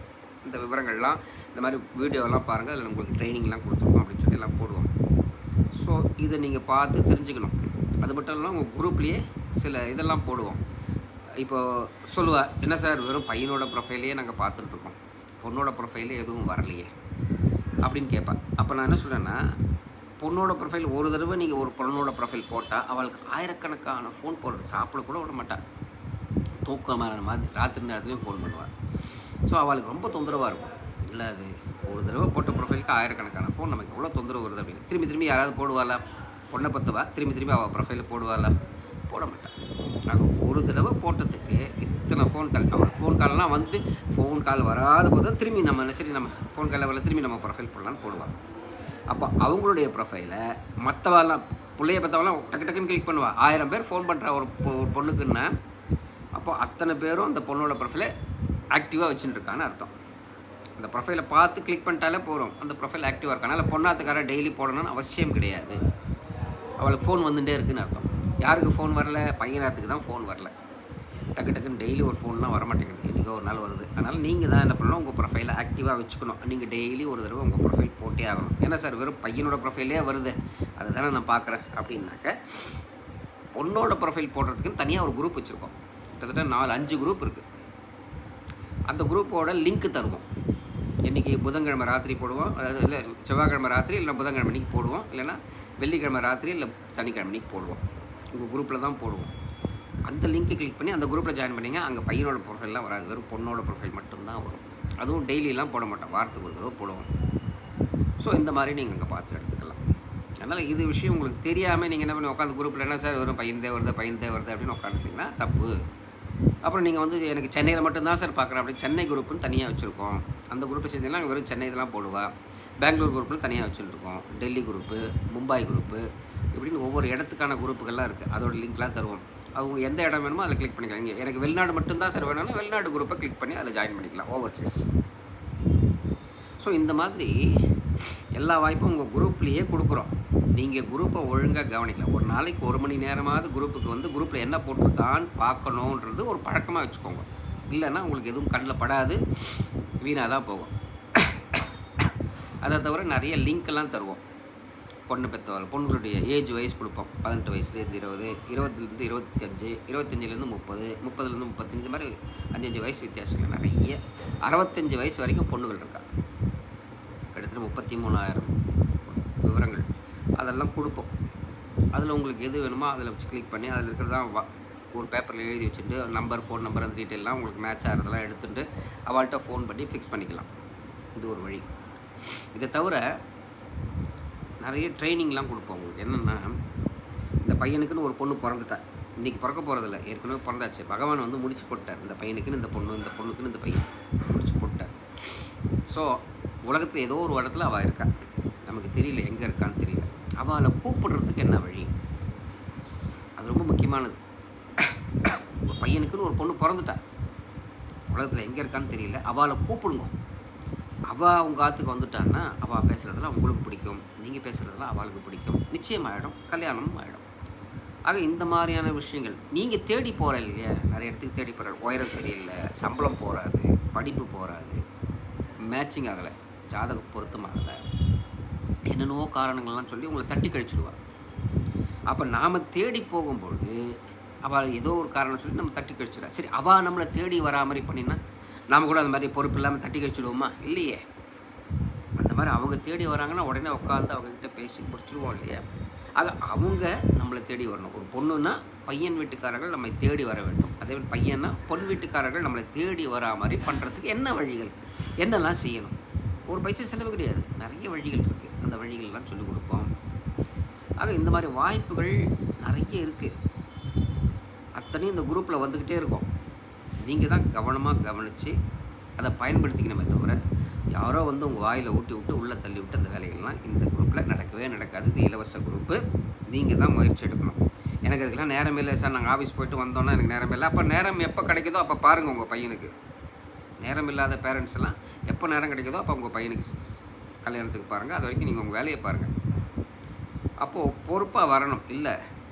இந்த விவரங்கள்லாம் இந்த மாதிரி வீடியோலாம் பாருங்கள், அதில் உங்களுக்கு ட்ரைனிங்லாம் கொடுத்துருக்கோம் அப்படின்னு சொல்லி எல்லாம் போடுவோம். ஸோ இதை நீங்கள் பார்த்து தெரிஞ்சுக்கணும். அது மட்டும் இல்லாமல் உங்கள் குரூப்லேயே சில இதெல்லாம் போடுவோம். இப்போது சொல்லுவா, என்ன சார் வெறும் பையனோட ப்ரொஃபைலையே நாங்கள் பார்த்துட்ருக்கோம், பொண்ணோட ப்ரொஃபைலே எதுவும் வரலையே அப்படின்னு கேட்பேன். அப்போ நான் என்ன சொல்கிறேன்னா, பொண்ணோட ப்ரொஃபைல் ஒரு தடவை நீங்கள் ஒரு பொண்ணோட ப்ரொஃபைல் போட்டால் அவளுக்கு ஆயிரக்கணக்கான ஃபோன் போடுறது, சாப்பிட கூட விட மாட்டாள், தூக்கமான மாதிரி ராத்திரி நேரத்துலையும் ஃபோன் பண்ணுவாள். ஸோ அவளுக்கு ரொம்ப தொந்தரவாக இருக்கும். இல்லை அது ஒரு தடவை போட்ட ப்ரொஃபைலுக்கு ஆயிரக்கணக்கான ஃபோன், நமக்கு எவ்வளோ தொந்தரவு வருது அப்படின்னு. திரும்பி திரும்பி யாராவது போடுவாளா? பொண்ணை பற்றவா திரும்பி திரும்பி அவள் ப்ரொஃபைலில் போடுவாளா? போட மாட்டாள். ஆக ஒரு தடவை போட்டதுக்கு இத்தனை ஃபோன் கால். அவள் ஃபோன் கால்லாம் வந்து ஃபோன் கால் வராத போது தான் திரும்பி நம்ம சரி நம்ம ஃபோன் காலில் வரல திரும்பி நம்ம ப்ரொஃபைல் போடலான்னு போடுவாள். அப்போ அவங்களுடைய ப்ரொஃபைலை மற்றவாலாம் பிள்ளைய பற்றவெல்லாம் டக்கு டக்குன்னு கிளிக் பண்ணுவாள். 1000 பேர் ஃபோன் பண்ணுற ஒரு பொண்ணுக்குன்னா அப்போ அத்தனை பேரும் அந்த பொண்ணோட ப்ரொஃபைலை ஆக்டிவாக வச்சுட்டுருக்கான்னு அர்த்தம். அந்த ப்ரொஃபைலை பார்த்து கிளிக் பண்ணிட்டாலே போகிறோம், அந்த ப்ரொஃபைல் ஆக்டிவாக இருக்காங்க. அதனால் பொண்ணாத்துக்கார டெய்லி போடணும்னு அவசியம் கிடையாது. அவளுக்கு ஃபோன் வந்துகிட்டே இருக்குதுன்னு அர்த்தம். யாருக்கு ஃபோன் வரல? பையனாத்துக்கு தான் ஃபோன் வரல. டக்கு டக்குன்னு டெய்லி ஒரு ஃபோன்லாம் வர மாட்டேங்குது, என்றைக்கோ ஒரு நாள் வருது. அதனால் நீங்கள் தான் என்ன பண்ணணும், உங்கள் ப்ரொஃபைலை ஆக்டிவாக வச்சுக்கணும். நீங்கள் டெய்லி ஒரு தடவை உங்கள் ப்ரொஃபைல் போட்டே ஆகணும். ஏன்னா சார் வெறும் பையனோட ப்ரொஃபைலே வருது, அதை தானே நான் பார்க்குறேன் அப்படின்னாக்க, பொண்ணோட ப்ரொஃபைல் போடுறதுக்குன்னு தனியாக ஒரு குரூப் வச்சுருக்கோம். கிட்டத்தட்ட 4-5 குரூப் இருக்குது. அந்த குரூப்போட லிங்க்கு தருவோம். இன்றைக்கி புதன்கிழமை ராத்திரி போடுவோம், அதாவது இல்லை செவ்வாய்க்கிழமை ராத்திரி இல்லை புதன்கிழமை அன்றைக்கி போடுவோம், இல்லைனா வெள்ளிக்கிழமை ராத்திரி இல்லை சனிக்கிழமை அன்றைக்கி போடுவோம். உங்கள் குரூப்பில் தான் போடுவோம். அந்த லிங்க்கை கிளிக் பண்ணி அந்த குரூப்பில் ஜாயின் பண்ணிங்க. அங்கே பையனோட ப்ரொஃபைல்லாம் வராது, வெறும் பொண்ணோட ப்ரொஃபைல் மட்டும்தான் வரும். அதுவும் டெய்லியெலாம் போட மாட்டோம், வாரத்துக்கு ஒரு தடவை போடுவோம். ஸோ இந்த மாதிரி நீங்கள் அங்கே பார்த்து எடுத்துக்கலாம். அதனால் இது விஷயம் உங்களுக்கு தெரியாமல் நீங்கள் என்ன பண்ணி உட்காந்து குரூப்பில் என்ன சார் வெறும் பையன்தே வருது அப்படின்னு உட்காந்துட்டிங்கன்னா தப்பு. அப்புறம் நீங்கள் வந்து எனக்கு சென்னையில் மட்டும்தான் சார் பார்க்குறேன் அப்படி சென்னை குரூப்புன்னு தனியாக வச்சுருக்கோம். அந்த குரூப்பை சேர்ந்தீங்கன்னா அங்கே வெறும் சென்னை இதெல்லாம் போடுவா. பெங்களூர் குரூப்பில் தனியாக வச்சுருக்கோம், டெல்லி குரூப்பு, மும்பை குரூப்பு, இப்படின்னு ஒவ்வொரு இடத்துக்கான குரூப்புகள்லாம் இருக்குது. அதோட லிங்க்லாம் தருவோம். அவங்க எந்த இடம் வேணுமோ அதில் கிளிக் பண்ணிக்கலாம். இங்கே எனக்கு வெளிநாடு மட்டும்தான் சார் வேணும்னா வெளிநாடு குரூப்பை கிளிக் பண்ணி அதில் ஜாயின் பண்ணிக்கலாம், ஓவர்சீஸ். ஸோ இந்த மாதிரி எல்லா வாய்ப்பும் உங்கள் குரூப்லேயே கொடுக்குறோம். நீங்கள் குரூப்பை ஒழுங்காக கவனிக்கலாம். ஒரு நாளைக்கு 1 மணி நேரமாவது குரூப்புக்கு வந்து குரூப்பில் என்ன போட்டிருக்கான்னு பார்க்கணுன்றது ஒரு பழக்கமாக வச்சுக்கோங்க. இல்லைன்னா உங்களுக்கு எதுவும் கண்ணில் படாது, வீணாக தான் போகும். அதை தவிர நிறைய லிங்க்கெல்லாம் தருவோம். பொண்ணு பெற்றவர்கள் பொண்ணுங்களுடைய ஏஜ் வயசு கொடுப்போம். 18 வயசுலேருந்து 20, 20லேருந்து 25, 25லேருந்து 30, 30லேருந்து 35, இந்த மாதிரி 5 வயசு வித்தியாசங்கள் நிறைய. 65 வயசு வரைக்கும் பொண்ணுகள் இருக்கா. கிட்டத்தட்ட 33,000 விவரங்கள் அதெல்லாம் கொடுப்போம். அதில் உங்களுக்கு எது வேணுமோ அதில் வச்சு கிளிக் பண்ணி அதில் இருக்கிறதான் ஒரு பேப்பரில் எழுதி வச்சுட்டு நம்பர், ஃபோன் நம்பர், அந்த டீட்டெயிலாம் உங்களுக்கு மேட்ச் ஆகிறதெல்லாம் எடுத்துகிட்டு அவள்கிட்ட ஃபோன் பண்ணி ஃபிக்ஸ் பண்ணிக்கலாம். இது ஒரு வழி. இதை தவிர நிறைய ட்ரைனிங்லாம் கொடுப்போம் உங்களுக்கு. என்னென்னா, இந்த பையனுக்குன்னு ஒரு பொண்ணு பிறந்துட்டா, இன்றைக்கி பிறக்க போகிறதில்ல, ஏற்கனவே பிறந்தாச்சு. பகவான் வந்து முடிச்சு போட்டார். இந்த பையனுக்குன்னு இந்த பொண்ணு, இந்த பொண்ணுக்குன்னு இந்த பையன் முடிச்சு போட்டார். ஸோ உலகத்தில் ஏதோ ஒரு இடத்துல அவள் இருக்கா, நமக்கு தெரியல எங்கே இருக்கான்னு தெரியல. அவளை கூப்பிடுறதுக்கு என்ன வழி? அது ரொம்ப முக்கியமானது. ஒரு பையனுக்குன்னு ஒரு பொண்ணு பிறந்துட்டா, உலகத்தில் எங்கே இருக்கான்னு தெரியல, அவளை கூப்பிடுங்க. அவள் உங்கள் ஆற்றுக்கு வந்துட்டான்னா அவள் பேசுகிறதெல்லாம் உங்களுக்கு பிடிக்கும், நீங்கள் பேசுகிறதெல்லாம் அவளுக்கு பிடிக்கும், நிச்சயமாகிடும், கல்யாணமும் ஆகிடும். ஆக இந்த மாதிரியான விஷயங்கள் நீங்கள் தேடி போகிற இல்லையா, நிறைய இடத்துக்கு தேடி போகிற. உயரம் சரியில்லை, சம்பளம் போகாது, படிப்பு போகாது, மேட்சிங் ஆகலை, ஜாதக பொருத்தமாகலை, என்னென்னவோ காரணங்கள்லாம் சொல்லி உங்களை தட்டி கழிச்சுடுவாள். அப்போ நாம் தேடி போகும்பொழுது அவள் ஏதோ ஒரு காரணம் சொல்லி நம்ம தட்டி கழிச்சுடுவா. சரி, அவள் நம்மளை தேடி வரா மாதிரி பண்ணினா நாம் கூட அந்த மாதிரி பொறுப்பு இல்லாமல் தட்டி கழிச்சுடுவோமா? இல்லையே. அந்த மாதிரி அவங்க தேடி வராங்கன்னா உடனே உட்காந்து அவங்கக்கிட்ட பேசி முடிச்சுடுவோம் இல்லையா? ஆக அவங்க நம்மளை தேடி வரணும். ஒரு பொண்ணுன்னா பையன் வீட்டுக்காரர்கள் நம்மை தேடி வர வேண்டும். அதே மாதிரி பையன்னா பொன் வீட்டுக்காரர்கள் நம்மளை தேடி வரா மாதிரி பண்ணுறதுக்கு என்ன வழிகள், என்னெல்லாம் செய்யணும்? ஒரு பைசா செலவு கிடையாது, நிறைய வழிகள் இருக்குது. அந்த வழிகள்லாம் சொல்லிக் கொடுப்போம். ஆக இந்த மாதிரி வாய்ப்புகள் நிறைய இருக்குது. அத்தனையும் இந்த குரூப்பில் வந்துக்கிட்டே இருக்கும். நீங்கள் தான் கவனமாக கவனித்து அதை பயன்படுத்திக்கணுமே தவிர, யாரோ வந்து உங்கள் வாயில் ஊட்டி விட்டு உள்ளே தள்ளி விட்டு அந்த வேலைகள்லாம் இந்த குரூப்பில் நடக்கவே நடக்காது. இது இலவச குரூப்பு. நீங்கள் தான் முயற்சி எடுக்கணும். எனக்கு அதுக்கெல்லாம் நேரம் இல்லை சார், நாங்கள் ஆஃபீஸ் போய்ட்டு வந்தோன்னா எனக்கு நேரம் இல்லை. அப்போ நேரம் எப்போ கிடைக்குதோ அப்போ பாருங்கள். உங்கள் பையனுக்கு நேரம் இல்லாத பேரண்ட்ஸ் எல்லாம் எப்போ நேரம் கிடைக்குதோ அப்போ உங்கள் பையனுக்கு கல்யாணத்துக்கு பாருங்கள். அது வரைக்கும் நீங்கள் உங்கள் வேலையை பாருங்கள். அப்போது பொறுப்பாக வரணும். இல்லை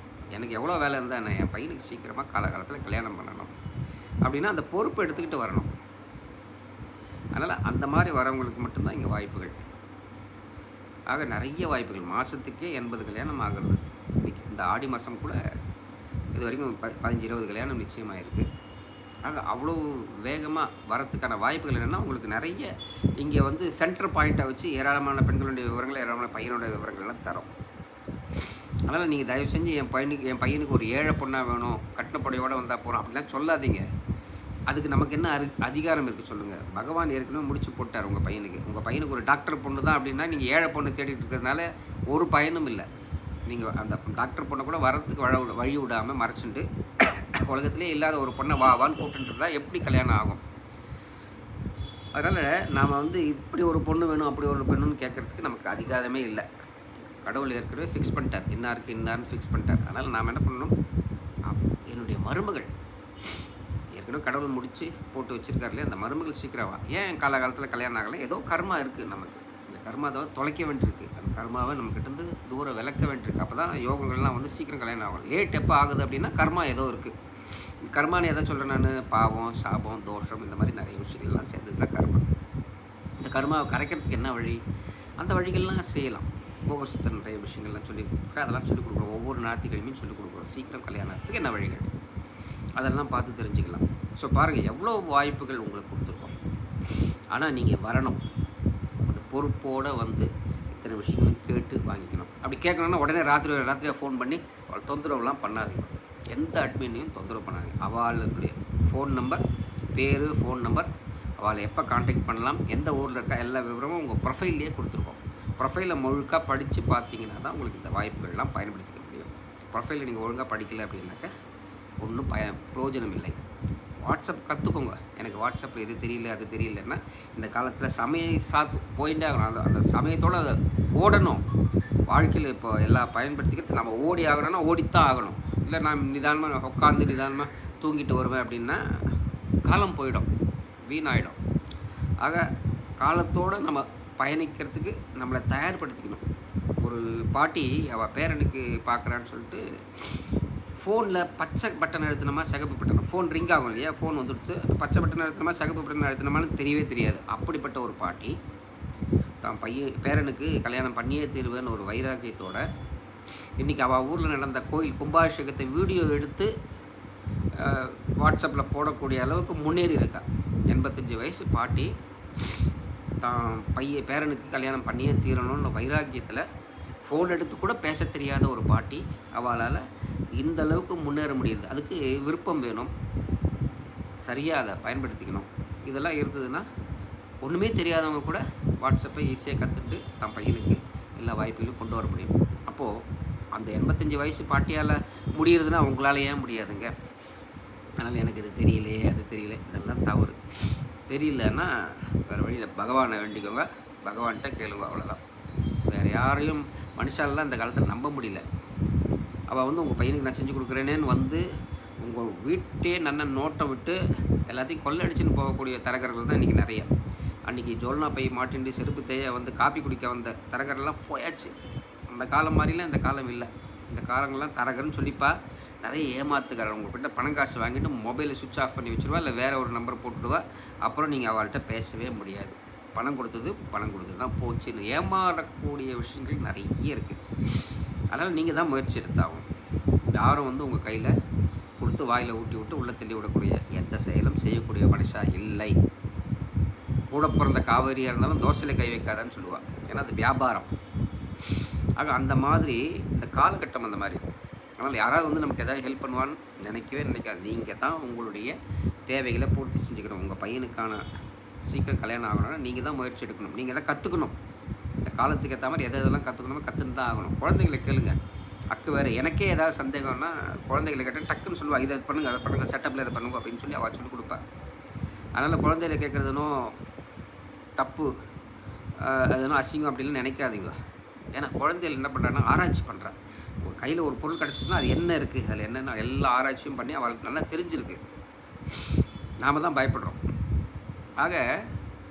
எனக்கு எவ்வளோ வேலை இருந்தால் என்ன, என் பையனுக்கு சீக்கிரமாக காலகாலத்தில் கல்யாணம் பண்ணணும் அப்படின்னா அந்த பொறுப்பை எடுத்துக்கிட்டு வரணும். அதனால் அந்த மாதிரி வரவங்களுக்கு மட்டும்தான் இங்கே வாய்ப்புகள். ஆக நிறைய வாய்ப்புகள். மாதத்துக்கே 80 கல்யாணம் ஆகிறது. இன்றைக்கி இந்த ஆடி மாதம் கூட இது வரைக்கும் 15-20 கல்யாணம் நிச்சயமாக இருக்குது. ஆக அவ்வளோ வேகமாக வரத்துக்கான வாய்ப்புகள் என்னென்னா, உங்களுக்கு நிறைய இங்கே வந்து சென்டர் பாயிண்ட்டை வச்சு ஏராளமான பெண்களுடைய விவரங்கள், ஏராளமான பையனுடைய விவரங்கள்லாம் தரோம். அதனால் நீங்கள் தயவு செஞ்சு என் பையனுக்கு ஒரு ஏழை பொண்ணாக வேணும், கட்டின புடவையோடு வந்தால் போகிறோம் அப்படிலாம் சொல்லாதீங்க. அதுக்கு நமக்கு என்ன அதிகாரம் இருக்குது சொல்லுங்கள்? பகவான் ஏற்கனவே முடிச்சு போட்டார் உங்கள் பையனுக்கு ஒரு டாக்டர் பொண்ணு தான் அப்படின்னா, நீங்கள் ஏழை பொண்ணு தேடிட்டு இருக்கிறதுனால ஒரு பயனும் இல்லை. நீங்கள் அந்த டாக்டர் பொண்ணை கூட வரத்துக்கு வழி விடாமல் மறைச்சிட்டு உலகத்திலே இல்லாத ஒரு பொண்ணை வான்னு கூப்பிட்டுருந்தா எப்படி கல்யாணம் ஆகும்? அதனால் நாம் வந்து இப்படி ஒரு பொண்ணு வேணும், அப்படி ஒரு பெண்ணுன்னு கேட்குறதுக்கு நமக்கு அதிகாரமே இல்லை. கடவுள் ஏற்கனவே ஃபிக்ஸ் பண்ணிட்டார், இன்னாருன்னு ஃபிக்ஸ் பண்ணிட்டார். அதனால் நாம் என்ன பண்ணணும்? என்னுடைய மருமகள் ஏற்கனவே கடவுள் முடித்து போட்டு வச்சுருக்காரு இல்லையா, அந்த மருமகள் சீக்கிரமா ஏன் காலகாலத்தில் கல்யாணம் ஆகலை? ஏதோ கர்மா இருக்குது நமக்கு. இந்த கர்மாவை தொலைக்க வேண்டியிருக்கு. அந்த கர்மாவை நம்மக்கிட்டேருந்து தூரம் விளக்க வேண்டியிருக்கு. அப்போ தான் யோகங்கள்லாம் வந்து சீக்கிரம் கல்யாணம் ஆகும். லேட் எப்போ ஆகுது அப்படின்னா கர்மா ஏதோ இருக்குது. கர்மான்னு எதை சொல்கிறேன் நான்? பாவம், சாபம், தோஷம், இந்த மாதிரி நிறைய விஷயங்கள்லாம் சேர்ந்து தான் கர்மா. இந்த கர்மாவை கரைக்கிறதுக்கு என்ன வழி? அந்த வழிகள்லாம் செய்யலாம். போகசத்தை நிறைய விஷயங்கள்லாம் சொல்லி கொடுக்குறேன். அதெல்லாம் சொல்லிக் கொடுக்குறோம். ஒவ்வொரு ஞாயிற்றுக்கிழமையும் சொல்லிக் கொடுக்குறோம். சீக்கிரம் கல்யாணத்துக்கு என்ன வழிகள், அதெல்லாம் பார்த்து தெரிஞ்சுக்கலாம். ஸோ பாருங்கள், எவ்வளோ வாய்ப்புகள் உங்களுக்கு கொடுத்துருக்கோம். ஆனால் நீங்கள் வரணும், அந்த பொறுப்போடு வந்து இத்தனை விஷயங்களும் கேட்டு வாங்கிக்கணும். அப்படி கேட்கணுன்னா உடனே ராத்திரியாக ஃபோன் பண்ணி அவள் தொந்தரவுலாம் பண்ணாதீங்க. எந்த அட்மினையும் தொந்தரவு பண்ணாதீங்க. அவளுடைய ஃபோன் நம்பர், பேர், ஃபோன் நம்பர், அவளை எப்போ கான்டாக்ட் பண்ணலாம், எந்த ஊரில் இருக்கா, எல்லா விவரமும் உங்கள் ப்ரொஃபைல்லையே கொடுத்துருக்கோம். ப்ரொஃபைலை முழுக்காக படித்து பார்த்தீங்கன்னா தான் உங்களுக்கு இந்த வாய்ப்புகள்லாம் பயன்படுத்திக்க முடியும். ப்ரொஃபைலை நீங்கள் ஒழுங்காக படிக்கலை அப்படின்னாக்க ஒன்றும் பிரயோஜனம் இல்லை. வாட்ஸ்அப் கற்றுக்கோங்க. எனக்கு வாட்ஸ்அப்பில் எது தெரியல அது தெரியலன்னா, இந்த காலத்தில் சமயம் போயிட்டே ஆகணும். அந்த சமயத்தோடு அதை ஓடணும். வாழ்க்கையில் இப்போ எல்லாம் பயன்படுத்திக்கிறது நம்ம ஓடி ஆகணும்னா ஓடித்தான் ஆகணும். இல்லை நான் நிதானமாக உட்காந்து நிதானமாக தூங்கிட்டு வருவேன் அப்படின்னா காலம் போயிடும், வீணாயிடும். ஆக காலத்தோடு நம்ம பயணிக்கிறதுக்கு நம்மளை தயார்படுத்திக்கணும். ஒரு பாட்டி அவள் பேரனுக்கு பார்க்குறான்னு சொல்லிட்டு ஃபோனில் பச்சை பட்டன் அழுத்தினமா சிகப்பு பட்டன், ஃபோன் ரிங் ஆகும் இல்லையா, ஃபோன் வந்துடுத்து, பச்சை பட்டன் அழுத்தினமா சிகப்பு பட்டன் அழுத்தினமான்னு தெரியவே தெரியாது. அப்படிப்பட்ட ஒரு பாட்டி தான் பேரனுக்கு கல்யாணம் பண்ணியே தீருவேன்னு ஒரு வைராக்கியத்தோட இன்றைக்கி அவள் ஊரில் நடந்த கோயில் கும்பாபிஷேகத்தை வீடியோ எடுத்து வாட்ஸ்அப்பில் போடக்கூடிய அளவுக்கு முன்னேறி இருக்கா. 85 வயசு பாட்டி தான் பேரனுக்கு கல்யாணம் பண்ணியே தீரணும்னு வைராக்கியத்தில் ஃபோன் எடுத்து கூட பேச தெரியாத ஒரு பாட்டி அவளால் இந்த அளவுக்கு முன்னேற முடியுது. அதுக்கு விருப்பம் வேணும், சரியாக அதை பயன்படுத்திக்கணும். இதெல்லாம் இருந்ததுன்னா ஒன்றுமே தெரியாதவங்க கூட வாட்ஸ்அப்பை ஈஸியாக கற்றுட்டு தன் பையனுக்கு எல்லா வாய்ப்புகளையும் கொண்டு வர முடியும். அப்போது அந்த 85 வயசு பாட்டியால் முடியறதுன்னா அவங்களால ஏன் முடியாதுங்க? அதனால் எனக்கு இது தெரியல அது தெரியல, இதெல்லாம் தவறு. தெரியலன்னா வேறு வழியில் பகவானை வேண்டிக்கோங்க, பகவான்கிட்ட கேளுங்க, அவ்வளோதான். வேறு யாரையும் மனுஷாலெலாம் இந்த காலத்தில் நம்ப முடியல. அவள் வந்து உங்கள் பையனுக்கு நான் செஞ்சு கொடுக்குறேனேன்னு வந்து உங்கள் வீட்டே நல்ல நோட்டம் விட்டு எல்லாத்தையும் கொள்ளடிச்சுன்னு போகக்கூடிய தரகர்கள் தான் இன்றைக்கி நிறைய. அன்றைக்கி ஜோல்னா பை மாட்டின்ட்டு செருப்பு தேய வந்து காப்பி குடிக்க வந்த தரகரெல்லாம் போயாச்சு. அந்த காலம் மாதிரிலாம் இந்த காலம் இல்லை. இந்த காலங்கள்லாம் தரகர்னு சொல்லிப்பா நிறைய ஏமாத்துக்காரர் உங்கள்கிட்ட பணம் காசு வாங்கிட்டு மொபைலை சுவிட்ச் ஆஃப் பண்ணி வச்சுருவா, இல்லை வேறு ஒரு நம்பர் போட்டுவிடுவா. அப்புறம் நீங்கள் அவள்கிட்ட பேசவே முடியாது. பணம் கொடுத்தது தான் போச்சுன்னு ஏமாறக்கூடிய விஷயங்கள் நிறைய இருக்குது. அதனால் நீங்கள் தான் முயற்சி எடுத்தாகும். யாரும் வந்து உங்கள் கையில் கொடுத்து வாயில் ஊட்டி விட்டு உள்ளே தள்ளி விடக்கூடிய எந்த செயலும் செய்யக்கூடிய மனுஷா இல்லை. கூட பிறந்த காவேரியாக இருந்தாலும் தோசையில் கை வைக்காதான்னு சொல்லுவாள். ஏன்னா அது வியாபாரம். ஆக அந்த மாதிரி இந்த காலகட்டம் அந்த மாதிரி. அதனால் யாராவது வந்து நமக்கு எதாவது ஹெல்ப் பண்ணுவான்னு நினைக்காது. நீங்கள் தான் உங்களுடைய தேவைகளை பூர்த்தி செஞ்சுக்கணும். உங்கள் பையனுக்கான சீக்கிரம் கல்யாணம் ஆகணும்னா நீங்கள் தான் முயற்சி எடுக்கணும். நீங்கள் தான் கற்றுக்கணும். இந்த காலத்துக்கு ஏற்ற மாதிரி எதெல்லாம் கற்றுக்கணுமோ கற்றுன்னு தான் ஆகணும். குழந்தைகளை கேளுங்க. அக்கு வேறு எனக்கே ஏதாவது சந்தேகம்னா குழந்தைகளை கேட்டால் டக்குன்னு சொல்லுவாள், இதை பண்ணுங்கள் அதை பண்ணுங்கள், செட்டப்பில் இதை பண்ணுங்க அப்படின்னு சொல்லி அவள் சொல்லிக் கொடுப்பா. அதனால் குழந்தைகளை கேட்குறதுனும் தப்பு, அதுனும் அசிங்கம் அப்படின்னு நினைக்காதீங்க. ஏன்னா குழந்தைகள் என்ன பண்ணுறாங்கன்னா ஆராய்ச்சி பண்ணுறா. ஒரு கையில் ஒரு பொருள் கிடச்சிதுன்னா அது என்ன இருக்குது, அதில் என்னென்ன எல்லா ஆராய்ச்சியும் பண்ணி அவளுக்கு நல்லா தெரிஞ்சிருக்கு. நாம் தான் பயப்படுறோம். ஆக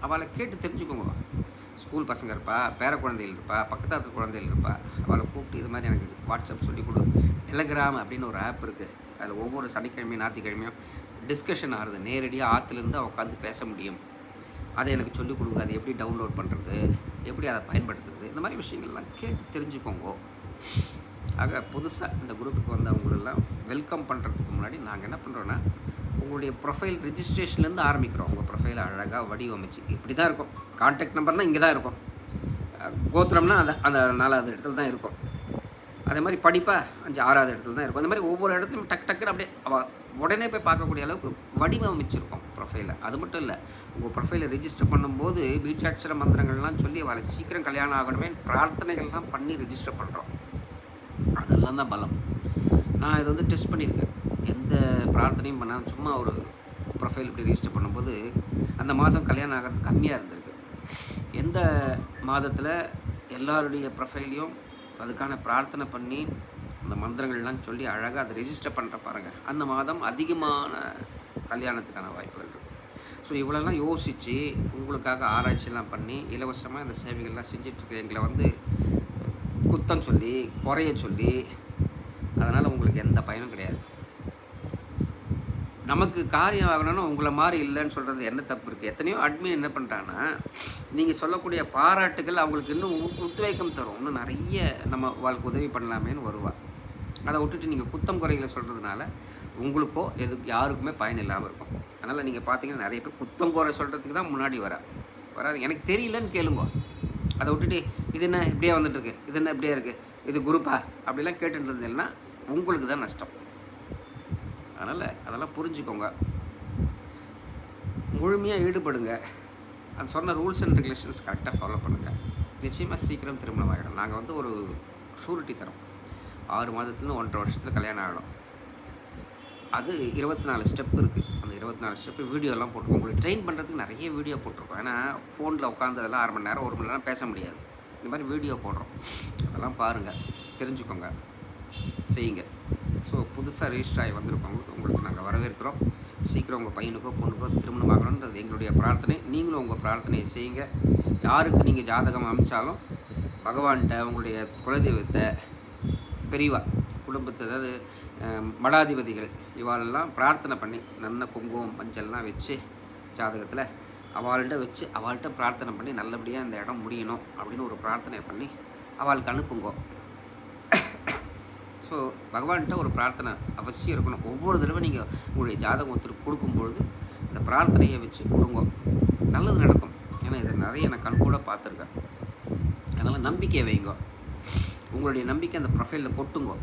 அவளை கேட்டு தெரிஞ்சுக்கோங்க. ஸ்கூல் பசங்க இருப்பா, பேர குழந்தைகள் இருப்பா, பக்கத்தாத்து குழந்தைகள் இருப்பா. அவளை கூப்பிட்டு இது மாதிரி எனக்கு வாட்ஸ்அப் சொல்லிக் கொடு. டெலகிராம் அப்படின்னு ஒரு ஆப் இருக்குது. அதில் ஒவ்வொரு சனிக்கிழமையும் ஞாயிற்றுக்கிழமையும் டிஸ்கஷன் ஆகுது. நேரடியாக ஆற்றுலேருந்து உட்காந்து பேச முடியும். அதை எனக்கு சொல்லிக் கொடுங்க. அதை எப்படி டவுன்லோட் பண்ணுறது, எப்படி அதை பயன்படுத்துறது, இந்த மாதிரி விஷயங்கள்லாம் கேட்டு தெரிஞ்சுக்கோங்க. ஆக புதுசாக இந்த குரூப்புக்கு வந்தவங்களெல்லாம் வெல்கம் பண்ணுறதுக்கு முன்னாடி நாங்கள் என்ன பண்ணுறோன்னா, உங்களுடைய ப்ரொஃபைல் ரிஜிஸ்ட்ரேஷன்லேருந்து ஆரம்பிக்கிறோம். உங்கள் ப்ரொஃபைலை அழகாக வடிவமைச்சு இப்படி தான் இருக்கும். கான்டாக்ட் நம்பர்னால் இங்கே தான் இருக்கும். கோத்திரம்னா அந்த 4வது இடத்துல தான் இருக்கும். அதே மாதிரி படிப்பாக 6வது இடத்துல தான் இருக்கும். அந்த மாதிரி ஒவ்வொரு இடத்துலையும் டக்குன்னு அப்படியே உடனே போய் பார்க்கக்கூடிய அளவுக்கு வடிவமைச்சிருக்கோம் ப்ரொஃபைலை. அது மட்டும் இல்லை, உங்கள் ப்ரொஃபைலை ரிஜிஸ்டர் பண்ணும்போது பீஜாட்சர மந்திரங்கள்லாம் சொல்லி அவளுக்கு சீக்கிரம் கல்யாணம் ஆகணுமே பிரார்த்தனைகள்லாம் பண்ணி ரிஜிஸ்டர் பண்ணுறோம். அதெல்லாம் தான் பலம். நான் இதை டெஸ்ட் பண்ணியிருக்கேன். எந்த பிரார்த்தனையும் பண்ணால் சும்மா ஒரு ப்ரொஃபைல் இப்படி ரிஜிஸ்டர் பண்ணும்போது அந்த மாதம் கல்யாணம் ஆகிறது கம்மியாக இருந்திருக்கு. எந்த மாதத்தில் எல்லாருடைய ப்ரொஃபைலையும் அதுக்கான பிரார்த்தனை பண்ணி அந்த மந்திரங்கள்லாம் சொல்லி அழகாக அதை ரெஜிஸ்டர் பண்ணுற பாருங்கள், அந்த மாதம் அதிகமான கல்யாணத்துக்கான வாய்ப்புகள் இருக்குது. ஸோ இவ்வளோலாம் யோசித்து உங்களுக்காக ஆராய்ச்சியெல்லாம் பண்ணி இலவசமாக இந்த சேவைகள்லாம் செஞ்சிட்ருக்க எங்களை குத்தம் சொல்லி குறைய சொல்லி அதனால் உங்களுக்கு எந்த பயனும் கிடையாது. நமக்கு காரியம் ஆகணும்னா உங்களை மாதிரி இல்லைன்னு சொல்கிறது என்ன தப்பு இருக்குது? எத்தனையோ அட்மின் என்ன பண்ணுறாங்கன்னா, நீங்கள் சொல்லக்கூடிய பாராட்டுகள் அவங்களுக்கு இன்னும் உத்வேகம் தரும். இன்னும் நிறைய நம்ம வாழ்க்கை உதவி பண்ணலாமேன்னு வருவாள். அதை விட்டுட்டு நீங்கள் குத்தம் குறைகளை சொல்கிறதுனால உங்களுக்கோ யாருக்குமே பயன் இல்லாமல் இருக்கும். அதனால் நீங்கள் பார்த்தீங்கன்னா நிறைய பேர் குத்தம் குறை சொல்கிறதுக்கு தான் முன்னாடி வராது. எனக்கு தெரியலன்னு கேளுங்க. அதை விட்டுட்டு இது என்ன இப்படியே வந்துட்டுருக்கு, இது என்ன இப்படியே இருக்குது, இது குரூப்பா அப்படிலாம் கேட்டுட்டு இருந்தீங்கன்னா உங்களுக்கு தான் நஷ்டம். அதனால் அதெல்லாம் புரிஞ்சுக்கோங்க, முழுமையாக ஈடுபடுங்க. அது சொன்ன ரூல்ஸ் அண்ட் ரெகுலேஷன்ஸ் கரெக்டாக ஃபாலோ பண்ணுங்கள். நிச்சயமாக சீக்கிரம் திருமணம் ஆகிடும். நாங்கள் ஒரு ஷூரிட்டி தரோம். 6 மாதத்துல 1.5 வருஷத்தில் கல்யாணம் ஆகிடும். அது 24 ஸ்டெப் இருக்குது. அந்த 24 ஸ்டெப்பு வீடியோலாம் போட்டிருக்கோம். உங்களுக்கு ட்ரெயின் பண்ணுறதுக்கு நிறைய வீடியோ போட்டிருக்கோம். ஏன்னா ஃபோனில் உட்காந்ததெல்லாம் 1/2 மணி நேரம் 1 மணி நேரம் பேச முடியாது. இந்த மாதிரி வீடியோ போடுறோம். அதெல்லாம் பாருங்கள், தெரிஞ்சுக்கோங்க, செய்யுங்க. ஸோ புதுசாக ரெஜிஸ்டர் ஆகி வந்திருக்கவங்களுக்கு உங்களுக்கு நாங்கள் வரவேற்கிறோம். சீக்கிரம் உங்கள் பையனுக்கோ பொண்ணுக்கோ திருமணம் ஆகணுன்றது எங்களுடைய பிரார்த்தனை. நீங்களும் உங்கள் பிரார்த்தனையை செய்யுங்க. யாருக்கு நீங்கள் ஜாதகம் அமைச்சாலும் பகவான்கிட்ட உங்களுடைய குலதெய்வத்தை, பெரியவா, குடும்பத்தை, அதாவது மடாதிபதிகள் இவாளெல்லாம் பிரார்த்தனை பண்ணி நல்ல குங்குமம் மஞ்சள்லாம் வச்சு ஜாதகத்தில் அவள்கிட்ட பிரார்த்தனை பண்ணி நல்லபடியாக இந்த இடம் முடியணும் அப்படின்னு ஒரு பிரார்த்தனை பண்ணி அவளுக்கு அனுப்புங்கோ. ஸோ பகவான்கிட்ட ஒரு பிரார்த்தனை அவசியம் இருக்கணும். ஒவ்வொரு தடவை நீங்கள் உங்களுடைய ஜாதகம் ஒருத்தருக்கு கொடுக்கும்பொழுது இந்த பிரார்த்தனையை வச்சு கொடுங்க, நல்லது நடக்கும். ஏன்னா இதை நிறைய நான் கண்கூட பார்த்துருக்கேன். அதனால் நம்பிக்கையை வைங்க. உங்களுடைய நம்பிக்கை அந்த ப்ரொஃபைலில் கொட்டுங்க.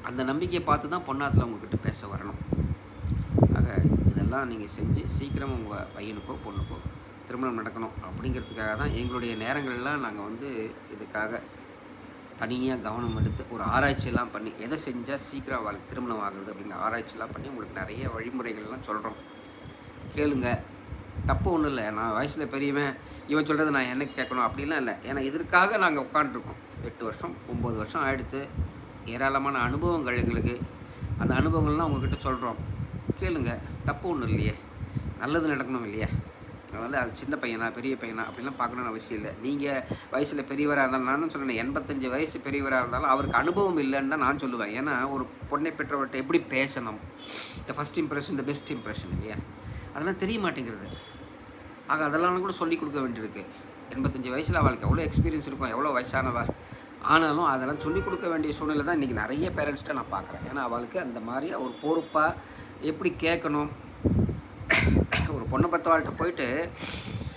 அந்த நம்பிக்கையை பார்த்து தான் பொண்ணாத்தில் உங்கள்கிட்ட பேச வரணும். ஆக இதெல்லாம் நீங்கள் செஞ்சு சீக்கிரம் உங்கள் பையனுக்கோ பொண்ணுக்கோ திருமணம் நடக்கணும் அப்படிங்கிறதுக்காக தான் எங்களுடைய நேரங்கள்லாம் நாங்கள் இதுக்காக தனியாக கவனம் எடுத்து ஒரு ஆராய்ச்சியெல்லாம் பண்ணி எதை செஞ்சால் சீக்கிரம் அவளுக்கு திருமணம் ஆகுது அப்படிங்கிற ஆராய்ச்சியெல்லாம் பண்ணி உங்களுக்கு நிறைய வழிமுறைகள்லாம் சொல்கிறோம். கேளுங்க, தப்பு ஒன்றும் இல்லை. நான் வயசில் பெரியவன், இவன் சொல்கிறது நான் என்ன கேட்கணும் அப்படின்லாம் இல்லை. ஏன்னா இதற்காக நாங்கள் உட்காண்ட்ருக்கோம். 8 வருஷம் 9 வருஷம் ஆகிடுத்து. ஏராளமான அனுபவங்கள் எங்களுக்கு. அந்த அனுபவங்கள்லாம் உங்கள்கிட்ட சொல்கிறோம். கேளுங்க, தப்பு ஒன்றும் இல்லையே, நல்லது நடக்கணும் இல்லையா? அதனால் அது சின்ன பையனா பெரிய பையனா அப்படிலாம் பார்க்கணுன்னு அவசியம் இல்லை. நீங்கள் வயசில் பெரியவராக இருந்தாலும், நானும் சொன்னேன் 85 வயசு பெரியவராக இருந்தாலும் அவருக்கு அனுபவம் இல்லைன்னு தான் நான் சொல்லுவேன். ஏன்னா ஒரு பொண்ணை பெற்றவர்கிட்ட எப்படி பேசணும், the first impression the best impression இல்லையா, அதெல்லாம் தெரிய மாட்டேங்கிறது. ஆக அதெல்லாம் கூட சொல்லிக் கொடுக்க வேண்டியிருக்கு. 85 வயசில் அவளுக்கு எவ்வளோ எக்ஸ்பீரியன்ஸ் இருக்கும், எவ்வளோ வயசானவா, ஆனாலும் அதெல்லாம் சொல்லிக் கொடுக்க வேண்டிய சூழ்நிலை தான் இன்றைக்கி நிறைய பேரண்ட்ஸ்கிட்ட நான் பார்க்குறேன். ஏன்னா அவளுக்கு அந்த மாதிரி ஒரு பொறுப்பாக எப்படி கேட்கணும். ஒரு பொண்ணை பற்றவாள்கிட்ட போயிட்டு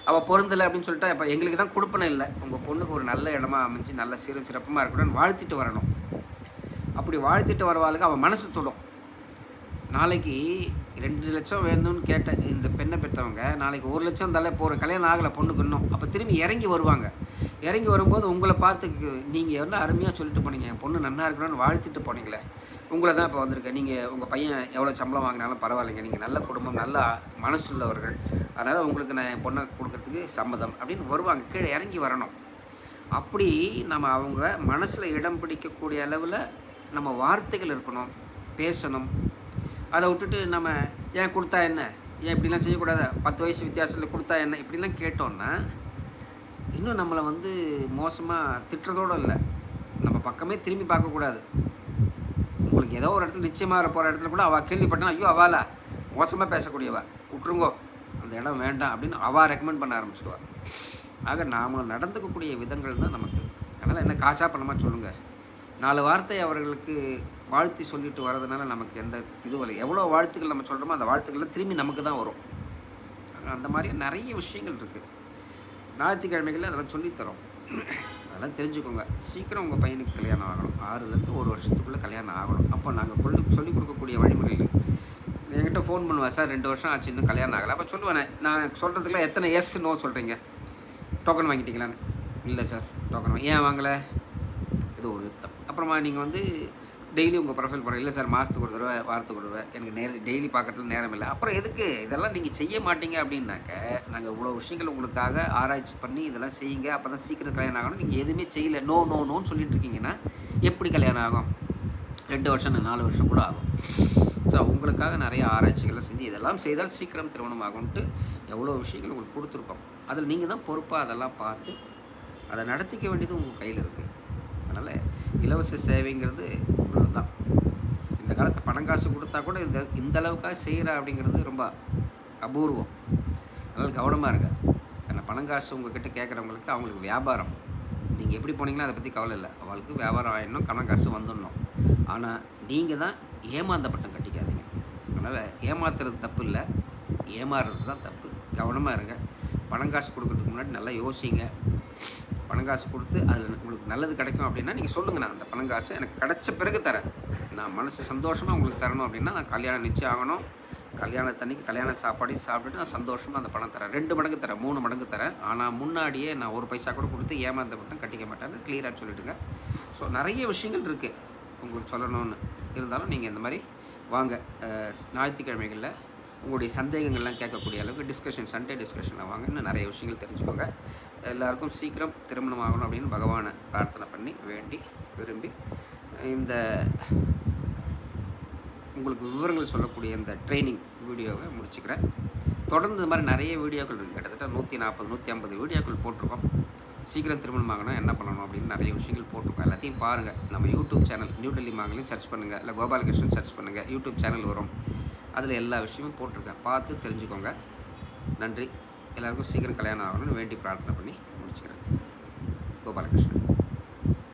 அவள் பொருந்தலை அப்படின்னு சொல்லிட்டா, இப்போ எங்களுக்கு தான் கொடுப்பனை இல்லை, உங்கள் பொண்ணுக்கு ஒரு நல்ல இடமா அமைஞ்சு நல்ல சிறப்பமாக இருக்கணும்னு வாழ்த்திட்டு வரணும். அப்படி வாழ்த்திட்டு வரவாளுக்கு அவள் மனசு தொடும். நாளைக்கு 2 லட்சம் வேணும்னு கேட்ட இந்த பெண்ணை பெற்றவங்க நாளைக்கு 1 லட்சம் தலை போகிற கல்யாணம் ஆகலை பொண்ணுக்கு இன்னும். அப்போ திரும்பி இறங்கி வருவாங்க. இறங்கி வரும்போது உங்களை பார்த்து நீங்கள் அருமையாக சொல்லிட்டு போனீங்க, என் பொண்ணு நல்லா இருக்கணும்னு வாழ்த்திட்டு போனீங்களே, உங்களை தான் இப்போ வந்திருக்கேன். நீங்கள் உங்கள் பையன் எவ்வளோ சம்பளம் வாங்கினாலும் பரவாயில்லைங்க, நீங்கள் நல்ல குடும்பம், நல்ல மனசுள்ளவர்கள், அதனால் உங்களுக்கு நான் என் பொண்ணை கொடுக்கறதுக்கு சம்மதம் அப்படின்னு வருவாங்க. கீழே இறங்கி வரணும். அப்படி நம்ம அவங்க மனசில் இடம் பிடிக்கக்கூடிய அளவில் நம்ம வார்த்தைகள் இருக்கணும், பேசணும். அதை விட்டுட்டு நம்ம ஏன் கொடுத்தா என்ன, ஏன் இப்படிலாம் செய்யக்கூடாது, 10 வயசு வித்தியாசத்தில் கொடுத்தா என்ன, இப்படிலாம் கேட்டோன்னா இன்னும் நம்மளை மோசமாக திட்டுறதோடு இல்லை, நம்ம பக்கமே திரும்பி பார்க்கக்கூடாது. உங்களுக்கு ஏதோ ஒரு இடத்துல நிச்சயமாக போகிற இடத்துல கூட அவள் கேள்விப்பட்டா, ஐயோ அவளா மோசமாக பேசக்கூடியவா, விட்டுருங்கோ, அந்த இடம் வேண்டாம் அப்படின்னு அவள் ரெக்கமெண்ட் பண்ண ஆரம்பிச்சிடுவாள். ஆக நாம் நடந்துக்கக்கூடிய விதங்கள் தான் நமக்கு. அதனால் என்ன காசாக பண்ணமா சொல்லுங்கள், 4 வார்த்தை அவர்களுக்கு வாழ்த்தி சொல்லிட்டு வரதுனால நமக்கு எந்த இதுவும் இல்லை. எவ்வளோ வாழ்த்துக்கள் நம்ம சொல்கிறோமோ அந்த வாழ்த்துக்கள்லாம் திரும்பி நமக்கு தான் வரும். அந்த மாதிரி நிறைய விஷயங்கள் இருக்குது. ஞாயிற்றுக்கிழமைகளில் அதெல்லாம் சொல்லித்தரோம். அதெல்லாம் தெரிஞ்சுக்கோங்க. சீக்கிரம் உங்கள் பையனுக்கு கல்யாணம் ஆகணும். 6லேருந்து 1 வருஷத்துக்குள்ளே கல்யாணம் ஆகணும். அப்போ நாங்கள் சொல்லிக் கொடுக்கக்கூடிய வழிமுறைகள் என்கிட்ட ஃபோன் பண்ணுவேன், சார் 2 வருஷம் ஆச்சு இன்னும் கல்யாணம் ஆகலை. அப்போ சொல்லுவேன், நான் சொல்கிறதுக்குலாம் எத்தனை எஸ் நோ சொல்கிறீங்க? டோக்கன் வாங்கிட்டீங்களான்னு? இல்லை சார் டோக்கன் ஏன் வாங்கலை? இது ஒரு யுத்தம். அப்புறமா நீங்கள் வந்து டெய்லி உங்கள் ப்ரொஃபைல் போகிற, இல்லை சார் மாதத்துக்கு ஒரு தடவை வாரத்துக்கு ஒரு தடவை, எனக்கு டெய்லி பார்க்கறதுல நேரம் இல்லை. அப்புறம் எதுக்கு இதெல்லாம் நீங்கள் செய்ய மாட்டீங்க அப்படின்னாக்க, நாங்கள் இவ்வளோ விஷயங்கள் உங்களுக்காக ஆராய்ச்சி பண்ணி இதெல்லாம் செய்யுங்க, அப்போ தான் சீக்கிரம் கல்யாணம் ஆகணும். நீங்கள் எதுவுமே செய்யலை, நோ நோ நோன்னு சொல்லிட்டு இருக்கீங்கன்னா எப்படி கல்யாணம் ஆகும்? 2 வருஷம் 4 வருஷம் கூட ஆகும். ஸோ உங்களுக்காக நிறைய ஆராய்ச்சிகள்லாம் செஞ்சு இதெல்லாம் செய்தால் சீக்கிரம் திருமணம் ஆகும்ன்ட்டு எவ்வளோ விஷயங்கள் உங்களுக்கு கொடுத்துருக்கோம். அதில் நீங்கள் தான் பொறுப்பாக அதெல்லாம் பார்த்து அதை நடத்திக்க வேண்டியது உங்கள் கையில் இருக்குது. அதனால் இலவச சேவைங்கிறது இவ்வளோதான். இந்த காலத்தில் பணம் காசு கொடுத்தா கூட இந்த அளவுக்காக செய்கிறா அப்படிங்கிறது ரொம்ப அபூர்வம். அதனால் கவனமாக இருங்க. ஏன்னா பணம் காசு உங்கள்கிட்ட கேட்குறவங்களுக்கு அவங்களுக்கு வியாபாரம். நீங்கள் எப்படி போனீங்கன்னா அதை பற்றி கவலை இல்லை. அவளுக்கு வியாபாரம் ஆகிடணும், பணம் காசு வந்துடணும். ஆனால் நீங்கள் தான் ஏமாந்த பட்டம் கட்டிக்காதீங்க. அதனால் ஏமாத்துறது தப்பு இல்லை, ஏமாறுறது தான் தப்பு. கவனமாக இருங்க. பணம் காசு கொடுக்குறதுக்கு முன்னாடி நல்லா யோசிங்க. பணம் காசு கொடுத்து அதில் உங்களுக்கு நல்லது கிடைக்கும் அப்படின்னா நீங்கள் சொல்லுங்கள், நான் அந்த பணம் காசு எனக்கு கிடச்ச பிறகு தரேன், நான் மனசு சந்தோஷமாக உங்களுக்கு தரணும் அப்படின்னா நான் கல்யாணம் நிச்சயம் ஆகணும், கல்யாணத்தன்னைக்கு கல்யாண சாப்பாடையும் சாப்பிட்டுட்டு நான் சந்தோஷமாக அந்த பணம் தரேன், 2 மடங்கு தரேன், 3 மடங்கு தரேன். ஆனால் முன்னாடியே நான் 1 பைசா கூட கொடுத்து ஏமாந்த மட்டும் கட்டிக்க மாட்டேன்னு கிளியராக சொல்லிவிடுங்க. ஸோ நிறைய விஷயங்கள் இருக்குது உங்களுக்கு சொல்லணும்னு. இருந்தாலும் நீங்கள் இந்த மாதிரி வாங்க, ஞாயிற்றுக்கிழமைகளில் உங்களுடைய சந்தேகங்கள்லாம் கேட்கக்கூடிய அளவுக்கு டிஸ்கஷன், சண்டே டிஸ்கஷனில் வாங்க. இன்னும் நிறைய விஷயங்கள் தெரிஞ்சுக்கோங்க. எல்லாருக்கும் சீக்கிரம் திருமணம் ஆகணும் அப்படின்னு பகவானை பிரார்த்தனை பண்ணி வேண்டி விரும்பி இந்த உங்களுக்கு விவரங்கள் சொல்லக்கூடிய இந்த ட்ரைனிங் வீடியோவை முடிச்சுக்கிறேன். தொடர்ந்து இந்த மாதிரி நிறைய வீடியோக்கள் இருக்குது. கிட்டத்தட்ட 140 150 வீடியோக்கள் போட்டிருக்கோம். சீக்கிரம் திருமணம் ஆகணும் என்ன பண்ணணும் அப்படின்னு நிறைய விஷயங்கள் போட்டிருக்கோம். எல்லாத்தையும் பாருங்கள். நம்ம யூடியூப் சேனல் நியூ டெல்லி மாங்கலையும் சர்ச் பண்ணுங்கள், இல்லை கோபாலகிருஷ்ணன் சர்ச் பண்ணுங்கள், யூடியூப் சேனல் வரும். அதில் எல்லா விஷயமும் போட்டிருக்கேன், பார்த்து தெரிஞ்சுக்கோங்க. நன்றி. எல்லாருக்கும் சீக்கிரம் கல்யாணம் ஆகணும்னு வேண்டி பிரார்த்தனை பண்ணி முடிச்சுக்கிறேன். கோபாலகிருஷ்ணன்.